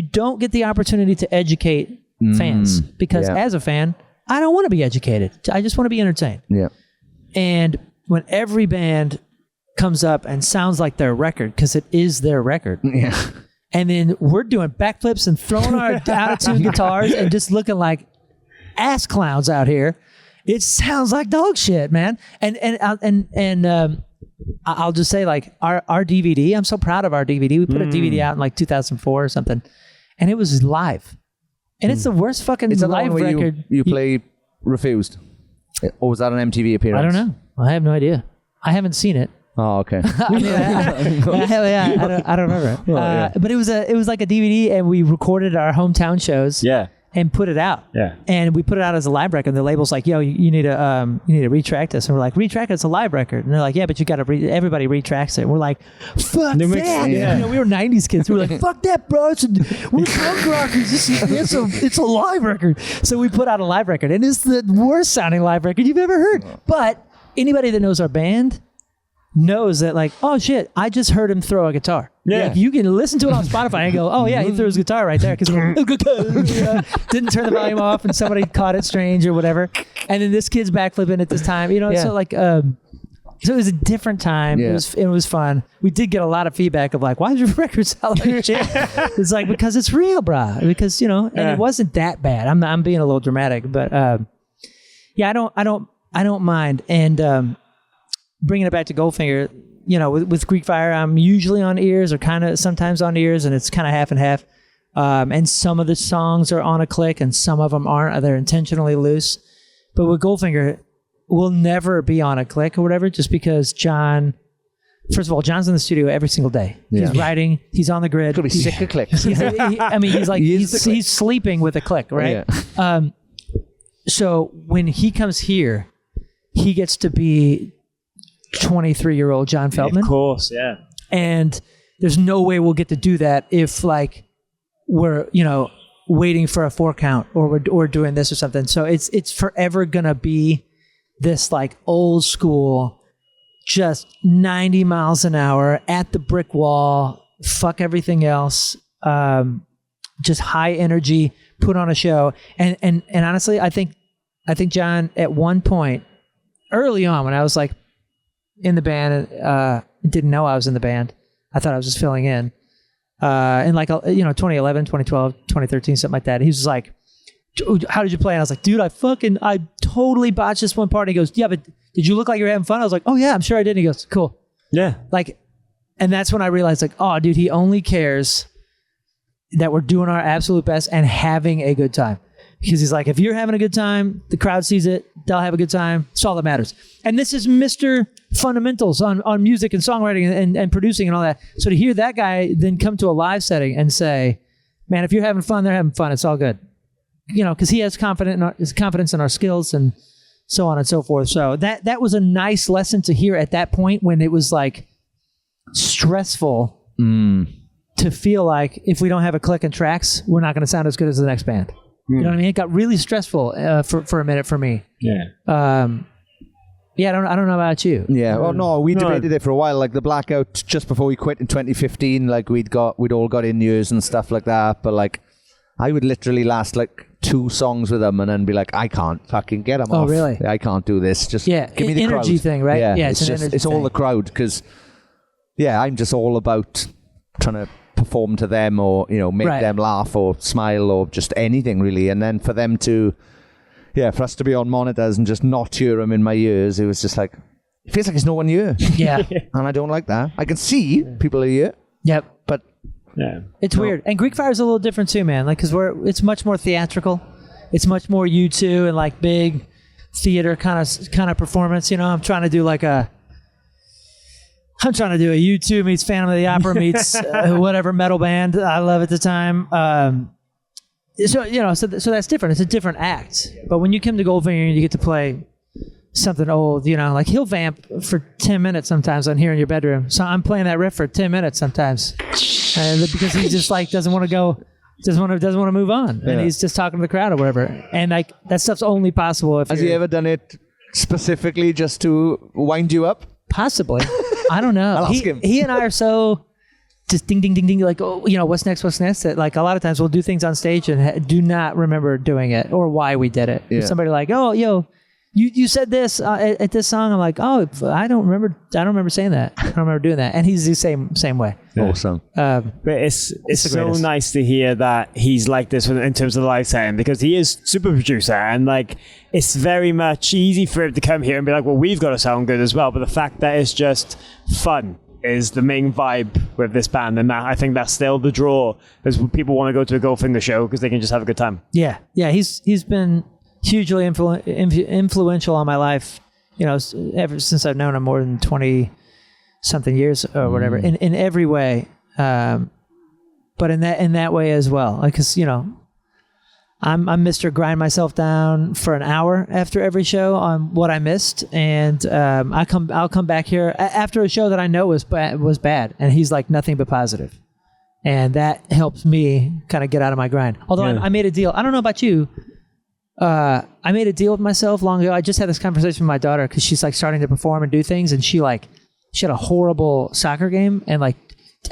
don't get the opportunity to educate fans because yeah. as a fan, I don't want to be educated. I just want to be entertained. yeah, And when every band comes up and sounds like their record, because it is their record, yeah. and then we're doing backflips and throwing our out-of-tune guitars and just looking like ass clowns out here, it sounds like dog shit, man. And I'll just say like our DVD, I'm so proud of our DVD. We put a DVD out in like 2004 or something, and it was live. And it's the worst fucking It's a live live record. you play Refused, or was that an MTV appearance? I don't know. I have no idea. I haven't seen it. Oh, okay. I don't remember. But it was like a DVD, and we recorded our hometown shows. Yeah. And put it out. Yeah. And we put it out as a live record. And the label's like, "Yo, you need to retract this." And we're like, "Retract it's a live record." And they're like, "Yeah, but you got to everybody retracts it." And we're like, "Fuck that!" Yeah. You know, we were '90s kids. We were like, "Fuck that, bro! We're punk rockers. It's a live record." So we put out a live record, and it's the worst sounding live record you've ever heard. But anybody that knows our band knows that, like, oh shit, I just heard him throw a guitar. Yeah. Like, you can listen to it on Spotify and go, oh yeah, he threw his guitar right there because didn't turn the volume off and somebody caught it strange or whatever. And then this kid's backflipping at this time, you know. So like, so it was a different time. Yeah. It was fun. We did get a lot of feedback of like, why does your record sound like shit? It's like, because it's real, brah. Because, you know, and it wasn't that bad. I'm being a little dramatic, but yeah, I don't mind. And bringing it back to Goldfinger, you know, with Greek Fire, I'm usually on ears or kind of sometimes on ears, and it's kind of half and half. And some of the songs are on a click, and some of them aren't. They're intentionally loose. But with Goldfinger, we'll never be on a click or whatever, just because John. First of all, John's in the studio every single day. Yeah. He's writing. He's on the grid. Could be sick of clicks. He's like he's sleeping with a click, right? Yeah. So when he comes here, he gets to be 23-year-old John Feldman. Of course, yeah. And there's no way we'll get to do that if like we're, you know, waiting for a 4 count or we're doing this or something. So it's forever gonna be this like old school, just 90 miles an hour at the brick wall, fuck everything else, just high energy, put on a show. And honestly, I think John, at one point early on when I was like in the band, didn't know I was in the band. I thought I was just filling in. In like, 2011, 2012, 2013, something like that. He was like, how did you play? And I was like, dude, I totally botched this one part. And he goes, yeah, but did you look like you were having fun? I was like, oh yeah, I'm sure I did. And he goes, cool. Yeah. Like, and that's when I realized like, oh dude, he only cares that we're doing our absolute best and having a good time. Because he's like, if you're having a good time, the crowd sees it, they'll have a good time. It's all that matters. And this is Mr. Fundamentals on music and songwriting and producing and all that. So to hear that guy then come to a live setting and say, man, if you're having fun, they're having fun. It's all good. You know, because he has confidence in our skills and so on and so forth. So that was a nice lesson to hear at that point when it was like stressful to feel like if we don't have a click and tracks, we're not going to sound as good as the next band. You know what I mean? It got really stressful for a minute for me. Yeah. Yeah, I don't know about you. Yeah. Well, no, we debated it for a while. Like the blackout just before we quit in 2015, like we'd all got in years and stuff like that. But like, I would literally last like 2 songs with them and then be like, I can't fucking get them off. Oh, really? I can't do this. Just give me the energy crowd. thing, right? Yeah. It's all the crowd because, I'm just all about trying to perform to them or make them laugh or smile or just anything really, and then for them to for us to be on monitors and just not hear them in my ears, it was just like it feels like there's no one here. Yeah. And I don't like that. I can see people are here. Yep. But it's weird. And Greek Fire is a little different too, man. Like, because it's much more theatrical. It's much more U2 and like big theater kind of performance. You know, I'm trying to do a U2 meets Phantom of the Opera meets whatever metal band I love at the time. So that's different. It's a different act. But when you come to Goldfinger and you get to play something old, like he'll vamp for 10 minutes sometimes on here in your bedroom. So I'm playing that riff for 10 minutes sometimes because he just like doesn't want to go, doesn't want to move on, and he's just talking to the crowd or whatever. And like that stuff's only possible if. Has he ever done it specifically just to wind you up? Possibly. I don't know. I'll ask him. He and I are so just ding, ding, ding, ding, like, what's next? That like a lot of times we'll do things on stage and do not remember doing it or why we did it. Yeah. Somebody like, you said this at this song. I'm like, I don't remember saying that. I don't remember doing that. And he's the same way. Awesome. But it's so greatest. nice to hear that he's like this in terms of the live setting, because he is super producer and like it's very much easy for him to come here and be like, well, we've got to sound good as well. But the fact that it's just fun is the main vibe with this band, and that I think that's still the draw, is people want to go to a Goldfinger show because they can just have a good time. Yeah. He's been hugely influential on my life, ever since I've known him more than 20 something years or whatever in every way. But in that way as well, like, cause I'm Mr. Grind myself down for an hour after every show on what I missed, and I'll come back here after a show that I know was bad, and he's like nothing but positive, and that helps me kind of get out of my grind. Although I made a deal. I don't know about you. I made a deal with myself long ago. I just had this conversation with my daughter because she's like starting to perform and do things, and she had a horrible soccer game, and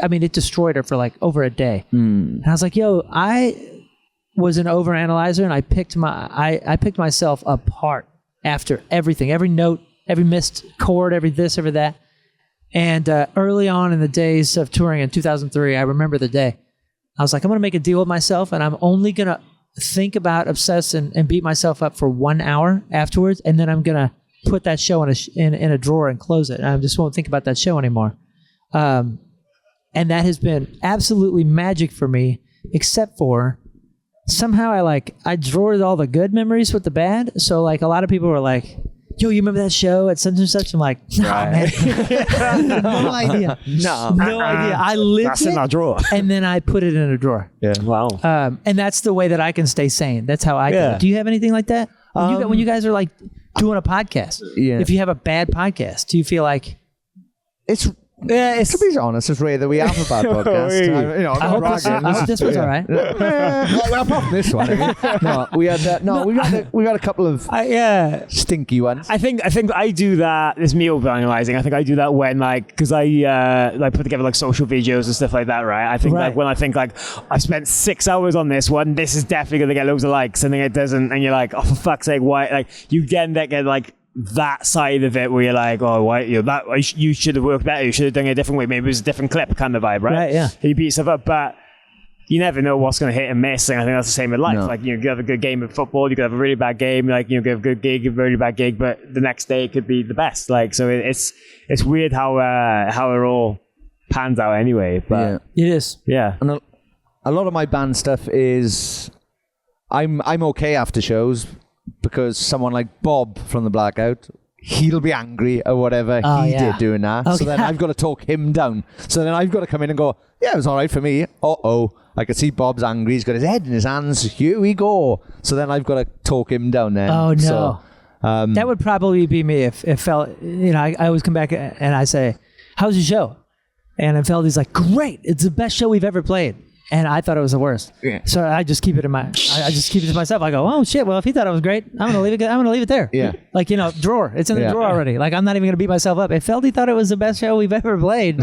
it destroyed her for like over a day. And I was like, yo, I was an overanalyzer, and I picked myself apart after everything, every note, every missed chord, every this, every that. And early on in the days of touring in 2003, I remember the day. I was like, I'm going to make a deal with myself, and I'm only going to think about, obsess, and beat myself up for 1 hour afterwards, and then I'm going to put that show in a drawer and close it. And I just won't think about that show anymore. And that has been absolutely magic for me, except for somehow I drawered all the good memories with the bad. So like a lot of people were like, yo, you remember that show at such and such? I'm like, nah, man. No idea. No idea. I lived That's in our drawer. and then I put it in a drawer. Yeah. Wow. And that's the way that I can stay sane. That's how I do it. Do you have anything like that? When you guys are like doing a podcast, if you have a bad podcast, do you feel like... To be honest, it's rare that we have a bad podcast. I hope this was all right. Well, apart from this one, we had a couple of stinky ones. I think I do that. This me overanalyzing. I think I do that when because I put together like social videos and stuff like that, right? I think like when I think like I spent 6 hours on this one, this is definitely gonna get loads of likes, and then it doesn't, and you're like, oh, for fuck's sake, why? Like you get like that side of it where you're like, oh, why you should have worked better, you should have done it a different way, maybe it was a different clip kind of vibe, right? Yeah. You beat yourself up, but you never know what's going to hit and miss, and I think that's the same with life. Like you could have a good game of football, you could have a really bad game, like you could have a good gig, a really bad gig, but the next day it could be the best. Like so, it's weird how it all pans out anyway. But it is. Yeah, and a lot of my band stuff is I'm okay after shows. Because someone like Bob from the Blackout, he'll be angry or whatever he did doing that. Okay. So then I've got to talk him down. So then I've got to come in and go, yeah, it was all right for me. I could see Bob's angry. He's got his head in his hands. Here we go. So then I've got to talk him down then. Oh, no. So, that would probably be me if it felt, I always come back and I say, how's your show? And if Feldy's like, great. It's the best show we've ever played. And I thought it was the worst. Yeah. So I just keep it I just keep it to myself. I go, oh shit, well if he thought it was great, I'm gonna leave it there. Yeah. Like, drawer. It's in the drawer already. Like I'm not even gonna beat myself up. If Feldy thought it was the best show we've ever played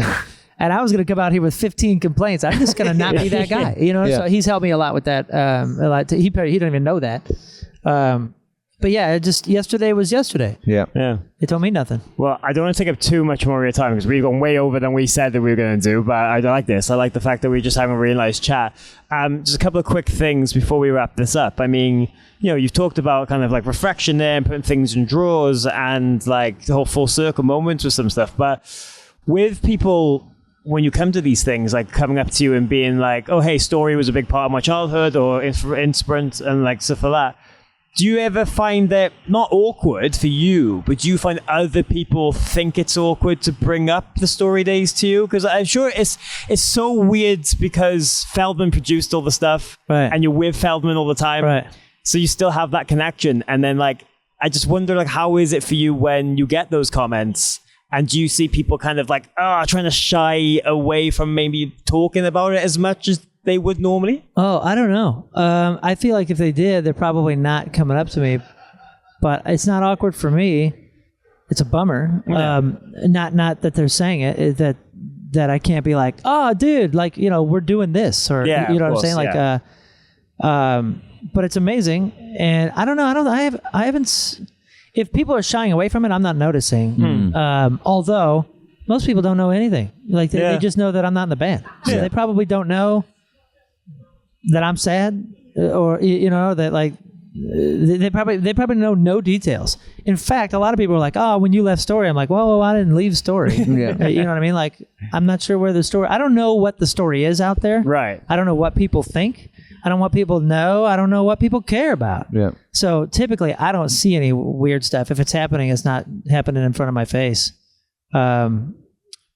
and I was gonna come out here with 15 complaints, I'm just gonna not be that guy. So he's helped me a lot with that. He didn't even know that. But yeah, just yesterday was yesterday. Yeah. It told me nothing. Well, I don't want to take up too much more of your time because we've gone way over than we said that we were going to do, but I like this. I like the fact that we're just having a really nice chat. Just a couple of quick things before we wrap this up. I mean, you've talked about kind of like reflection there and putting things in drawers and like the whole full circle moments with some stuff. But with people, when you come to these things, like coming up to you and being like, oh, hey, story was a big part of my childhood or inspiration and like stuff like that. Do you ever find that not awkward for you, but do you find other people think it's awkward to bring up the story days to you? Because I'm sure it's so weird because Feldman produced all the stuff and you're with Feldman all the time. Right. So you still have that connection. And then like, I just wonder like, how is it for you when you get those comments? And do you see people kind of like, trying to shy away from maybe talking about it as much as they would normally? Oh, I don't know. I feel like if they did, they're probably not coming up to me. But it's not awkward for me. It's a bummer. Yeah. Not that they're saying it. That I can't be like, oh, dude, like we're doing this, or you know what I'm saying, like. But it's amazing, and I don't know. I haven't. If people are shying away from it, I'm not noticing. Although most people don't know anything. Like they just know that I'm not in the band. So they probably don't know that I'm sad, or that like they probably know no details. In fact, a lot of people are like, "Oh, when you left Story," I'm like, "Well, I didn't leave Story." You know what I mean? Like, I'm not sure where the story. I don't know what the story is out there. Right. I don't know what people think. I don't know what people know. I don't know what people care about. Yeah. So typically, I don't see any weird stuff. If it's happening, it's not happening in front of my face. But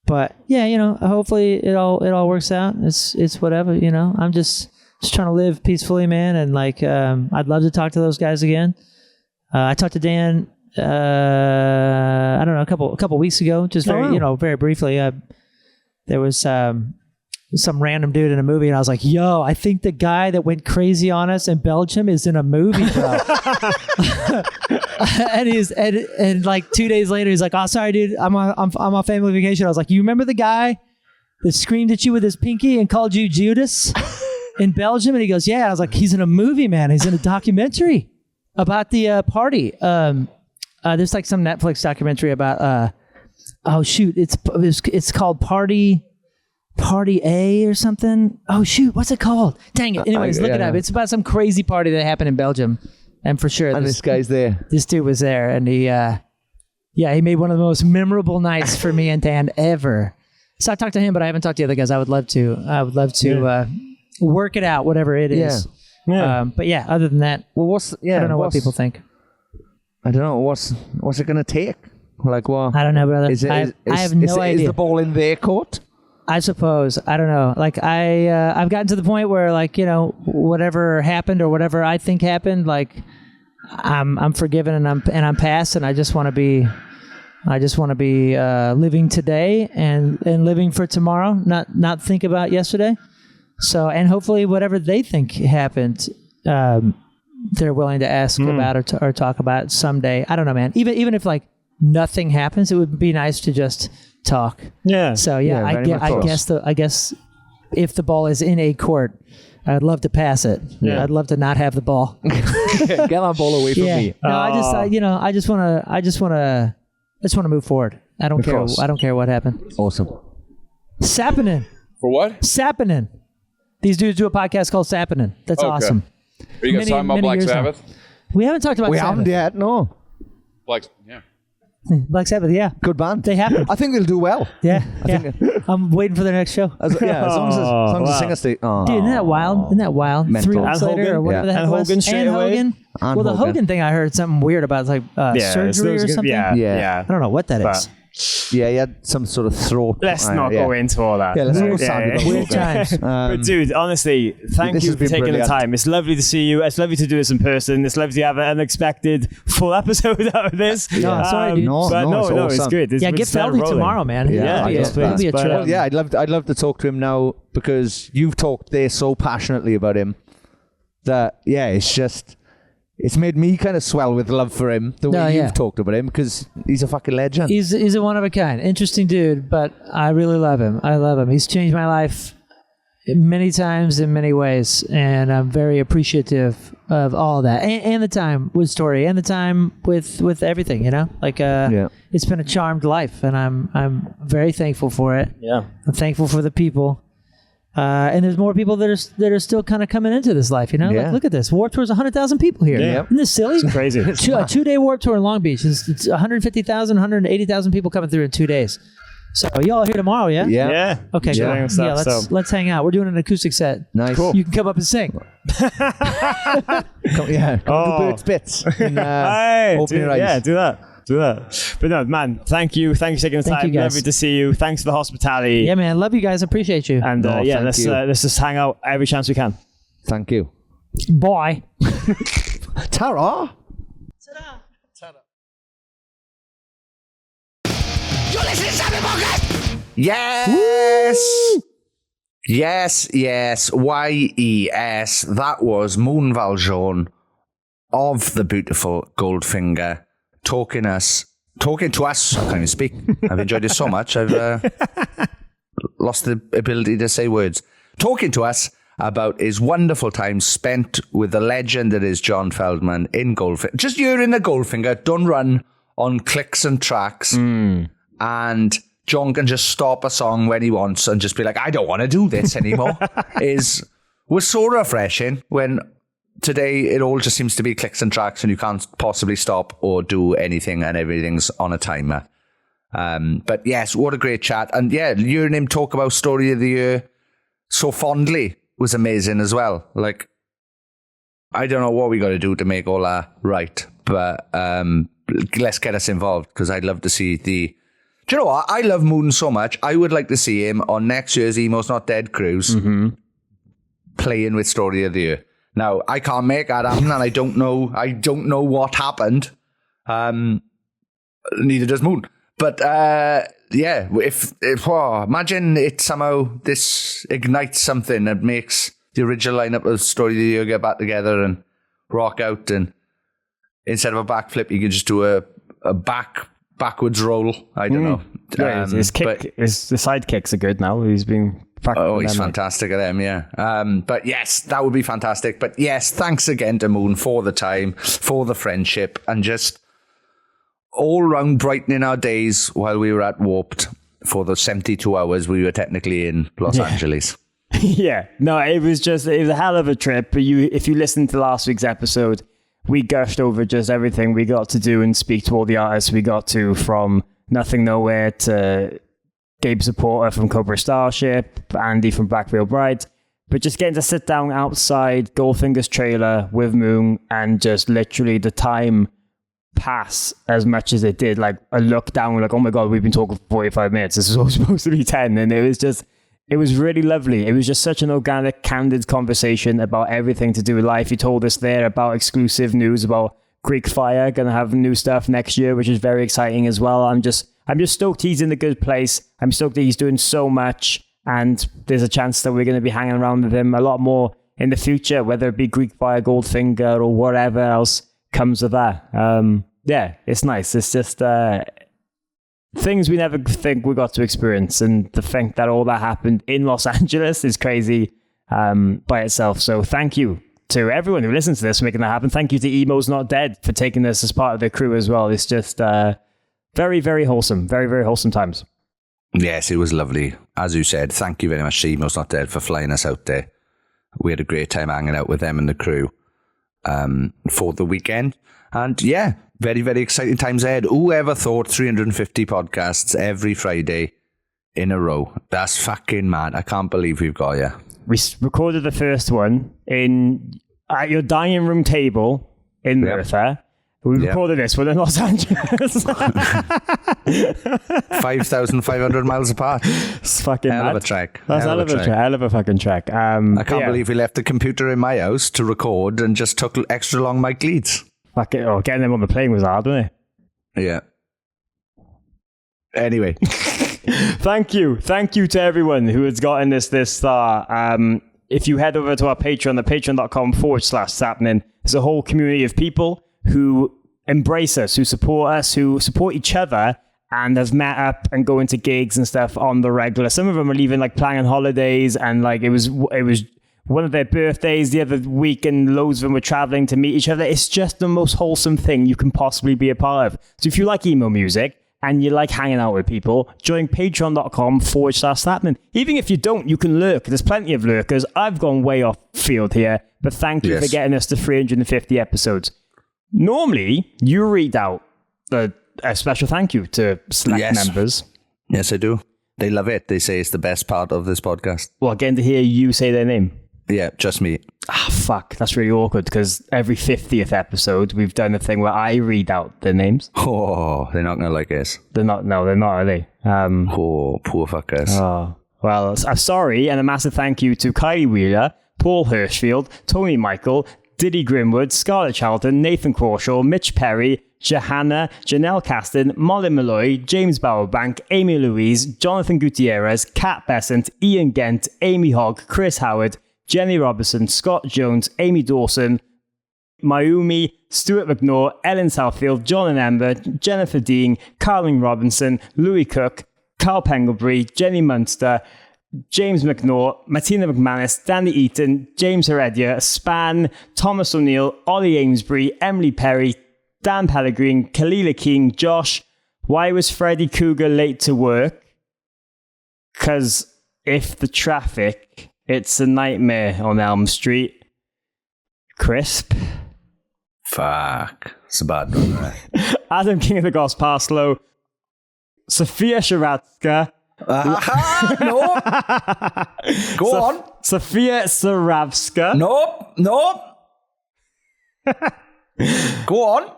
But yeah, hopefully it all works out. It's whatever, I'm just trying to live peacefully, man. And like, I'd love to talk to those guys again. I talked to Dan, I don't know, a couple weeks ago, just very, very briefly. There was some random dude in a movie, and I was like, yo, I think the guy that went crazy on us in Belgium is in a movie, bro. and like 2 days later, he's like, oh, sorry, dude, I'm on family vacation. I was like, you remember the guy that screamed at you with his pinky and called you Judas in Belgium? And he goes, yeah. I was like, he's in a movie, man. He's in a documentary about the party. There's like some Netflix documentary about, oh shoot, it's called Party A or something. Oh shoot, what's it called? Dang it. Anyways, look it up. It's about some crazy party that happened in Belgium. And for sure, this guy's there. This dude was there, and he made one of the most memorable nights for me and Dan ever. So I talked to him, but I haven't talked to the other guys. I would love to work it out, whatever it is. Yeah. But yeah, other than that, I don't know what people think. I don't know what's it going to take. Like what? I don't know, brother. I have no idea. Is the ball in their court? I suppose. I don't know. Like I've gotten to the point where like, whatever happened or whatever I think happened, like I'm forgiven and I'm past, and I just want to be living today and living for tomorrow, not think about yesterday. So, and hopefully whatever they think happened, they're willing to ask about or talk about someday. I don't know, man. Even if like nothing happens, it would be nice to just talk. Yeah. So yeah, I guess if the ball is in a court, I'd love to pass it. Yeah. I'd love to not have the ball. Get that ball away from me. No, I just want to move forward. I don't care. I don't care what happened. Awesome. Sappenin. For what? Sappenin. These dudes do a podcast called Sappenin. That's awesome. Are you guys talking about Black Sabbath? We haven't talked about We Sabbath. haven't yet, no. Black Sabbath, yeah. Good band. They happen. I think they'll do well. Yeah. I'm waiting for their next show. As long as the singer stays. Dude, isn't that wild? Mental. 3 weeks And later Hogan? or whatever the heck it was. Hogan straight away. Hogan. And The Hogan thing I heard something weird about, like surgery or something. Yeah. I don't know what that is. Yeah, he had some sort of throat. Let's not go into all that. Yeah, let's not go sad about Weird times. But dude, honestly, thank you for taking brilliant. the time. It's lovely to see you. It's lovely to do this in person. It's lovely to have an unexpected full episode out of this. No, sorry, dude. No, it's good. Yeah, get Feldy tomorrow, man. Yeah, it'll be a trip. Well, yeah, I'd love to talk to him now, because you've talked there so passionately about him that it's made me kind of swell with love for him, the way you've talked about him, because he's a fucking legend. He's a one of a kind. Interesting dude, but I really love him. I love him. He's changed my life many times in many ways, and I'm very appreciative of all of that. And the time with Story, and the time with everything, It's been a charmed life, and I'm very thankful for it. Yeah. I'm thankful for the people. And there's more people that are still kind of coming into this life, Yeah. Like, look at this. Warped Tour's 100,000 people here. Yeah. Isn't this silly? It's crazy. A 2-day Warped Tour in Long Beach. It's 150,000, 180,000 people coming through in 2 days. So y'all are here tomorrow, yeah? Yeah. Okay, Yeah. cool. Let's hang out. We're doing an acoustic set. Nice. Cool. You can come up and sing. Come do Birds Bits. Open your eyes. Do that. But no, man, thank you for taking the Thank time. you, guys. Lovely to see you. Thanks for the hospitality. Yeah, man. Love you guys. Appreciate you. And thank you. let's just hang out every chance we can. Thank you. Bye. Tara. You're listening to Sappenin Podcast. Yes. Yes. YES. That was Moon Valjean of the beautiful Goldfinger talking to us. I can't even speak. I've enjoyed it so much. I've lost the ability to say words. Talking to us about his wonderful time spent with the legend that is John Feldman in Goldfinger. Just hearing the Goldfinger done run on clicks and tracks. And John can just stop a song when he wants and just be like, I don't want to do this anymore. was so refreshing when today it all just seems to be clicks and tracks and you can't possibly stop or do anything and everything's on a timer. But yes, what a great chat. And yeah, hearing him talk about Story of the Year so fondly was amazing as well. Like, I don't know what we got to do to make all that right, but let's get us involved, because I'd love to see the Do you know what? I love Moon so much. I would like to see him on next year's Emo's Not Dead cruise, playing with Story of the Year. Now, I can't make that happen, and I don't know what happened. Neither does Moon. But yeah, if imagine it somehow this ignites something that makes the original lineup of Story of the Year get back together and rock out, and instead of a backflip, you can just do a backwards roll. I don't know. Yeah, the sidekicks are good now. He's been. He's fantastic at them, yeah. But yes, that would be fantastic. But yes, thanks again to Moon for the time, for the friendship, and just all round brightening our days while we were at Warped for the 72 hours we were technically in Los Angeles. Yeah, no, it was a hell of a trip. If you listened to last week's episode, we gushed over just everything we got to do and speak to all the artists we got to, from Nothing Nowhere to Gabe Supporter from Cobra Starship, Andy from Black Veil Bride. But just getting to sit down outside Goldfinger's trailer with Moon and just literally the time pass as much as it did. Like, I looked down, like, oh my God, we've been talking for 45 minutes. This is all supposed to be 10. And it was really lovely. It was just such an organic, candid conversation about everything to do with life. He told us there about exclusive news about Greek Fire, going to have new stuff next year, which is very exciting as well. I'm just stoked he's in a good place. I'm stoked that he's doing so much, and there's a chance that we're going to be hanging around with him a lot more in the future, whether it be Greek Fire, Goldfinger, or whatever else comes of that. Yeah, it's nice. It's just things we never think we got to experience, and to think that all that happened in Los Angeles is crazy by itself. So thank you to everyone who listens to this for making that happen. Thank you to Emo's Not Dead for taking this as part of their crew as well. It's just very, very wholesome. Very, very wholesome times. Yes, it was lovely. As you said, thank you very much to Emo's Not Dead for flying us out there. We had a great time hanging out with them and the crew for the weekend. And yeah, very, very exciting times ahead. Whoever thought 350 podcasts every Friday in a row? That's fucking mad. I can't believe we've got you. We recorded the first one at your dining room table in Merthyr. We recorded this one in Los Angeles. 5,500 miles apart. It's fucking hell mad. Of a trek. That's hell of a fucking trek. I can't believe we left the computer in my house to record and just took extra long mic leads. Getting them on the plane was hard, wasn't it? Yeah. Anyway. Thank you to everyone who has gotten this far. If you head over to our Patreon, the patreon.com/Sappenin, there's a whole community of people who embrace us, who support each other, and have met up and go into gigs and stuff on the regular. Some of them are even like planning holidays, and like it was one of their birthdays the other week, and loads of them were traveling to meet each other. It's just the most wholesome thing you can possibly be a part of. So if you like emo music and you like hanging out with people, join patreon.com/Sappenin. Even if you don't, you can lurk. There's plenty of lurkers. I've gone way off field here, but thank you for getting us to 350 episodes. Normally, you read out a special thank you to select members. Yes, I do. They love it. They say it's the best part of this podcast. Well, getting to hear you say their name. Yeah, just me. Fuck. That's really awkward, because every 50th episode, we've done a thing where I read out their names. Oh, they're not going to like us. They're not, are they? Poor fuckers. Oh, well, I'm sorry, and a massive thank you to Kylie Wheeler, Paul Hirschfield, Tony Michael, Diddy Grimwood, Scarlett Charlton, Nathan Crawshaw, Mitch Perry, Johanna, Janelle Caston, Molly Malloy, James Bowerbank, Amy Louise, Jonathan Gutierrez, Kat Besant, Ian Gent, Amy Hogg, Chris Howard, Jenny Robertson, Scott Jones, Amy Dawson, Mayumi, Stuart McNair, Ellen Southfield, John and Amber, Jennifer Dean, Carlin Robinson, Louis Cook, Carl Penglebury, Jenny Munster, James McNair, Martina McManus, Danny Eaton, James Heredia, Span, Thomas O'Neill, Ollie Amesbury, Emily Perry, Dan Pellegrin, Kalila King, Josh. Why was Freddie Cougar late to work? Because if the traffic, it's a nightmare on Elm Street. Crisp. Fuck. It's a bad one, right? Adam King of the Goss Parslow. Sophia Sharatska. No. Go on. Sophia Saravska. Nope. Go on.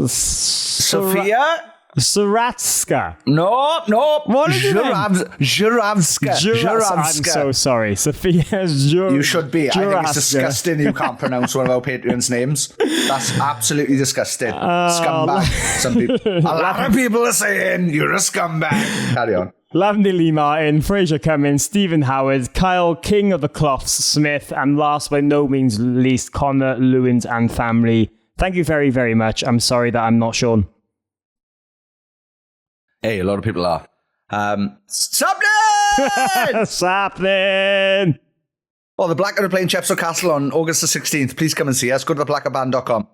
Sophia Saratska. No. What is it then? Juravska. I'm so sorry. Sophia's You should be. I think it's Juravska. disgusting you can't pronounce one of our Patreons' names. That's absolutely disgusting. Scumbag. Some people. A lot of people are saying you're a scumbag. Carry on. Lavender Lee Martin, Fraser Cummins, Stephen Howard, Kyle King of the Cloths Smith, and last but no means least, Connor Lewins and family. Thank you very, very much. I'm sorry that I'm not Sean. Hey, a lot of people are. Sappenin! Sappenin! Oh, the Blacker are playing Chepstow Castle on August the 16th. Please come and see us. Go to theblackerband.com.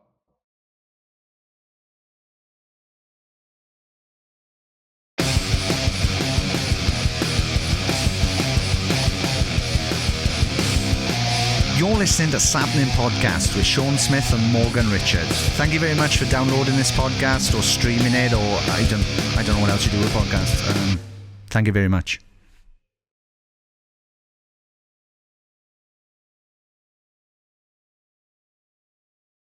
You're listening to Sappenin Podcast with Sean Smith and Morgan Richards. Thank you very much for downloading this podcast or streaming it, or I don't know what else you do with podcasts. Thank you very much.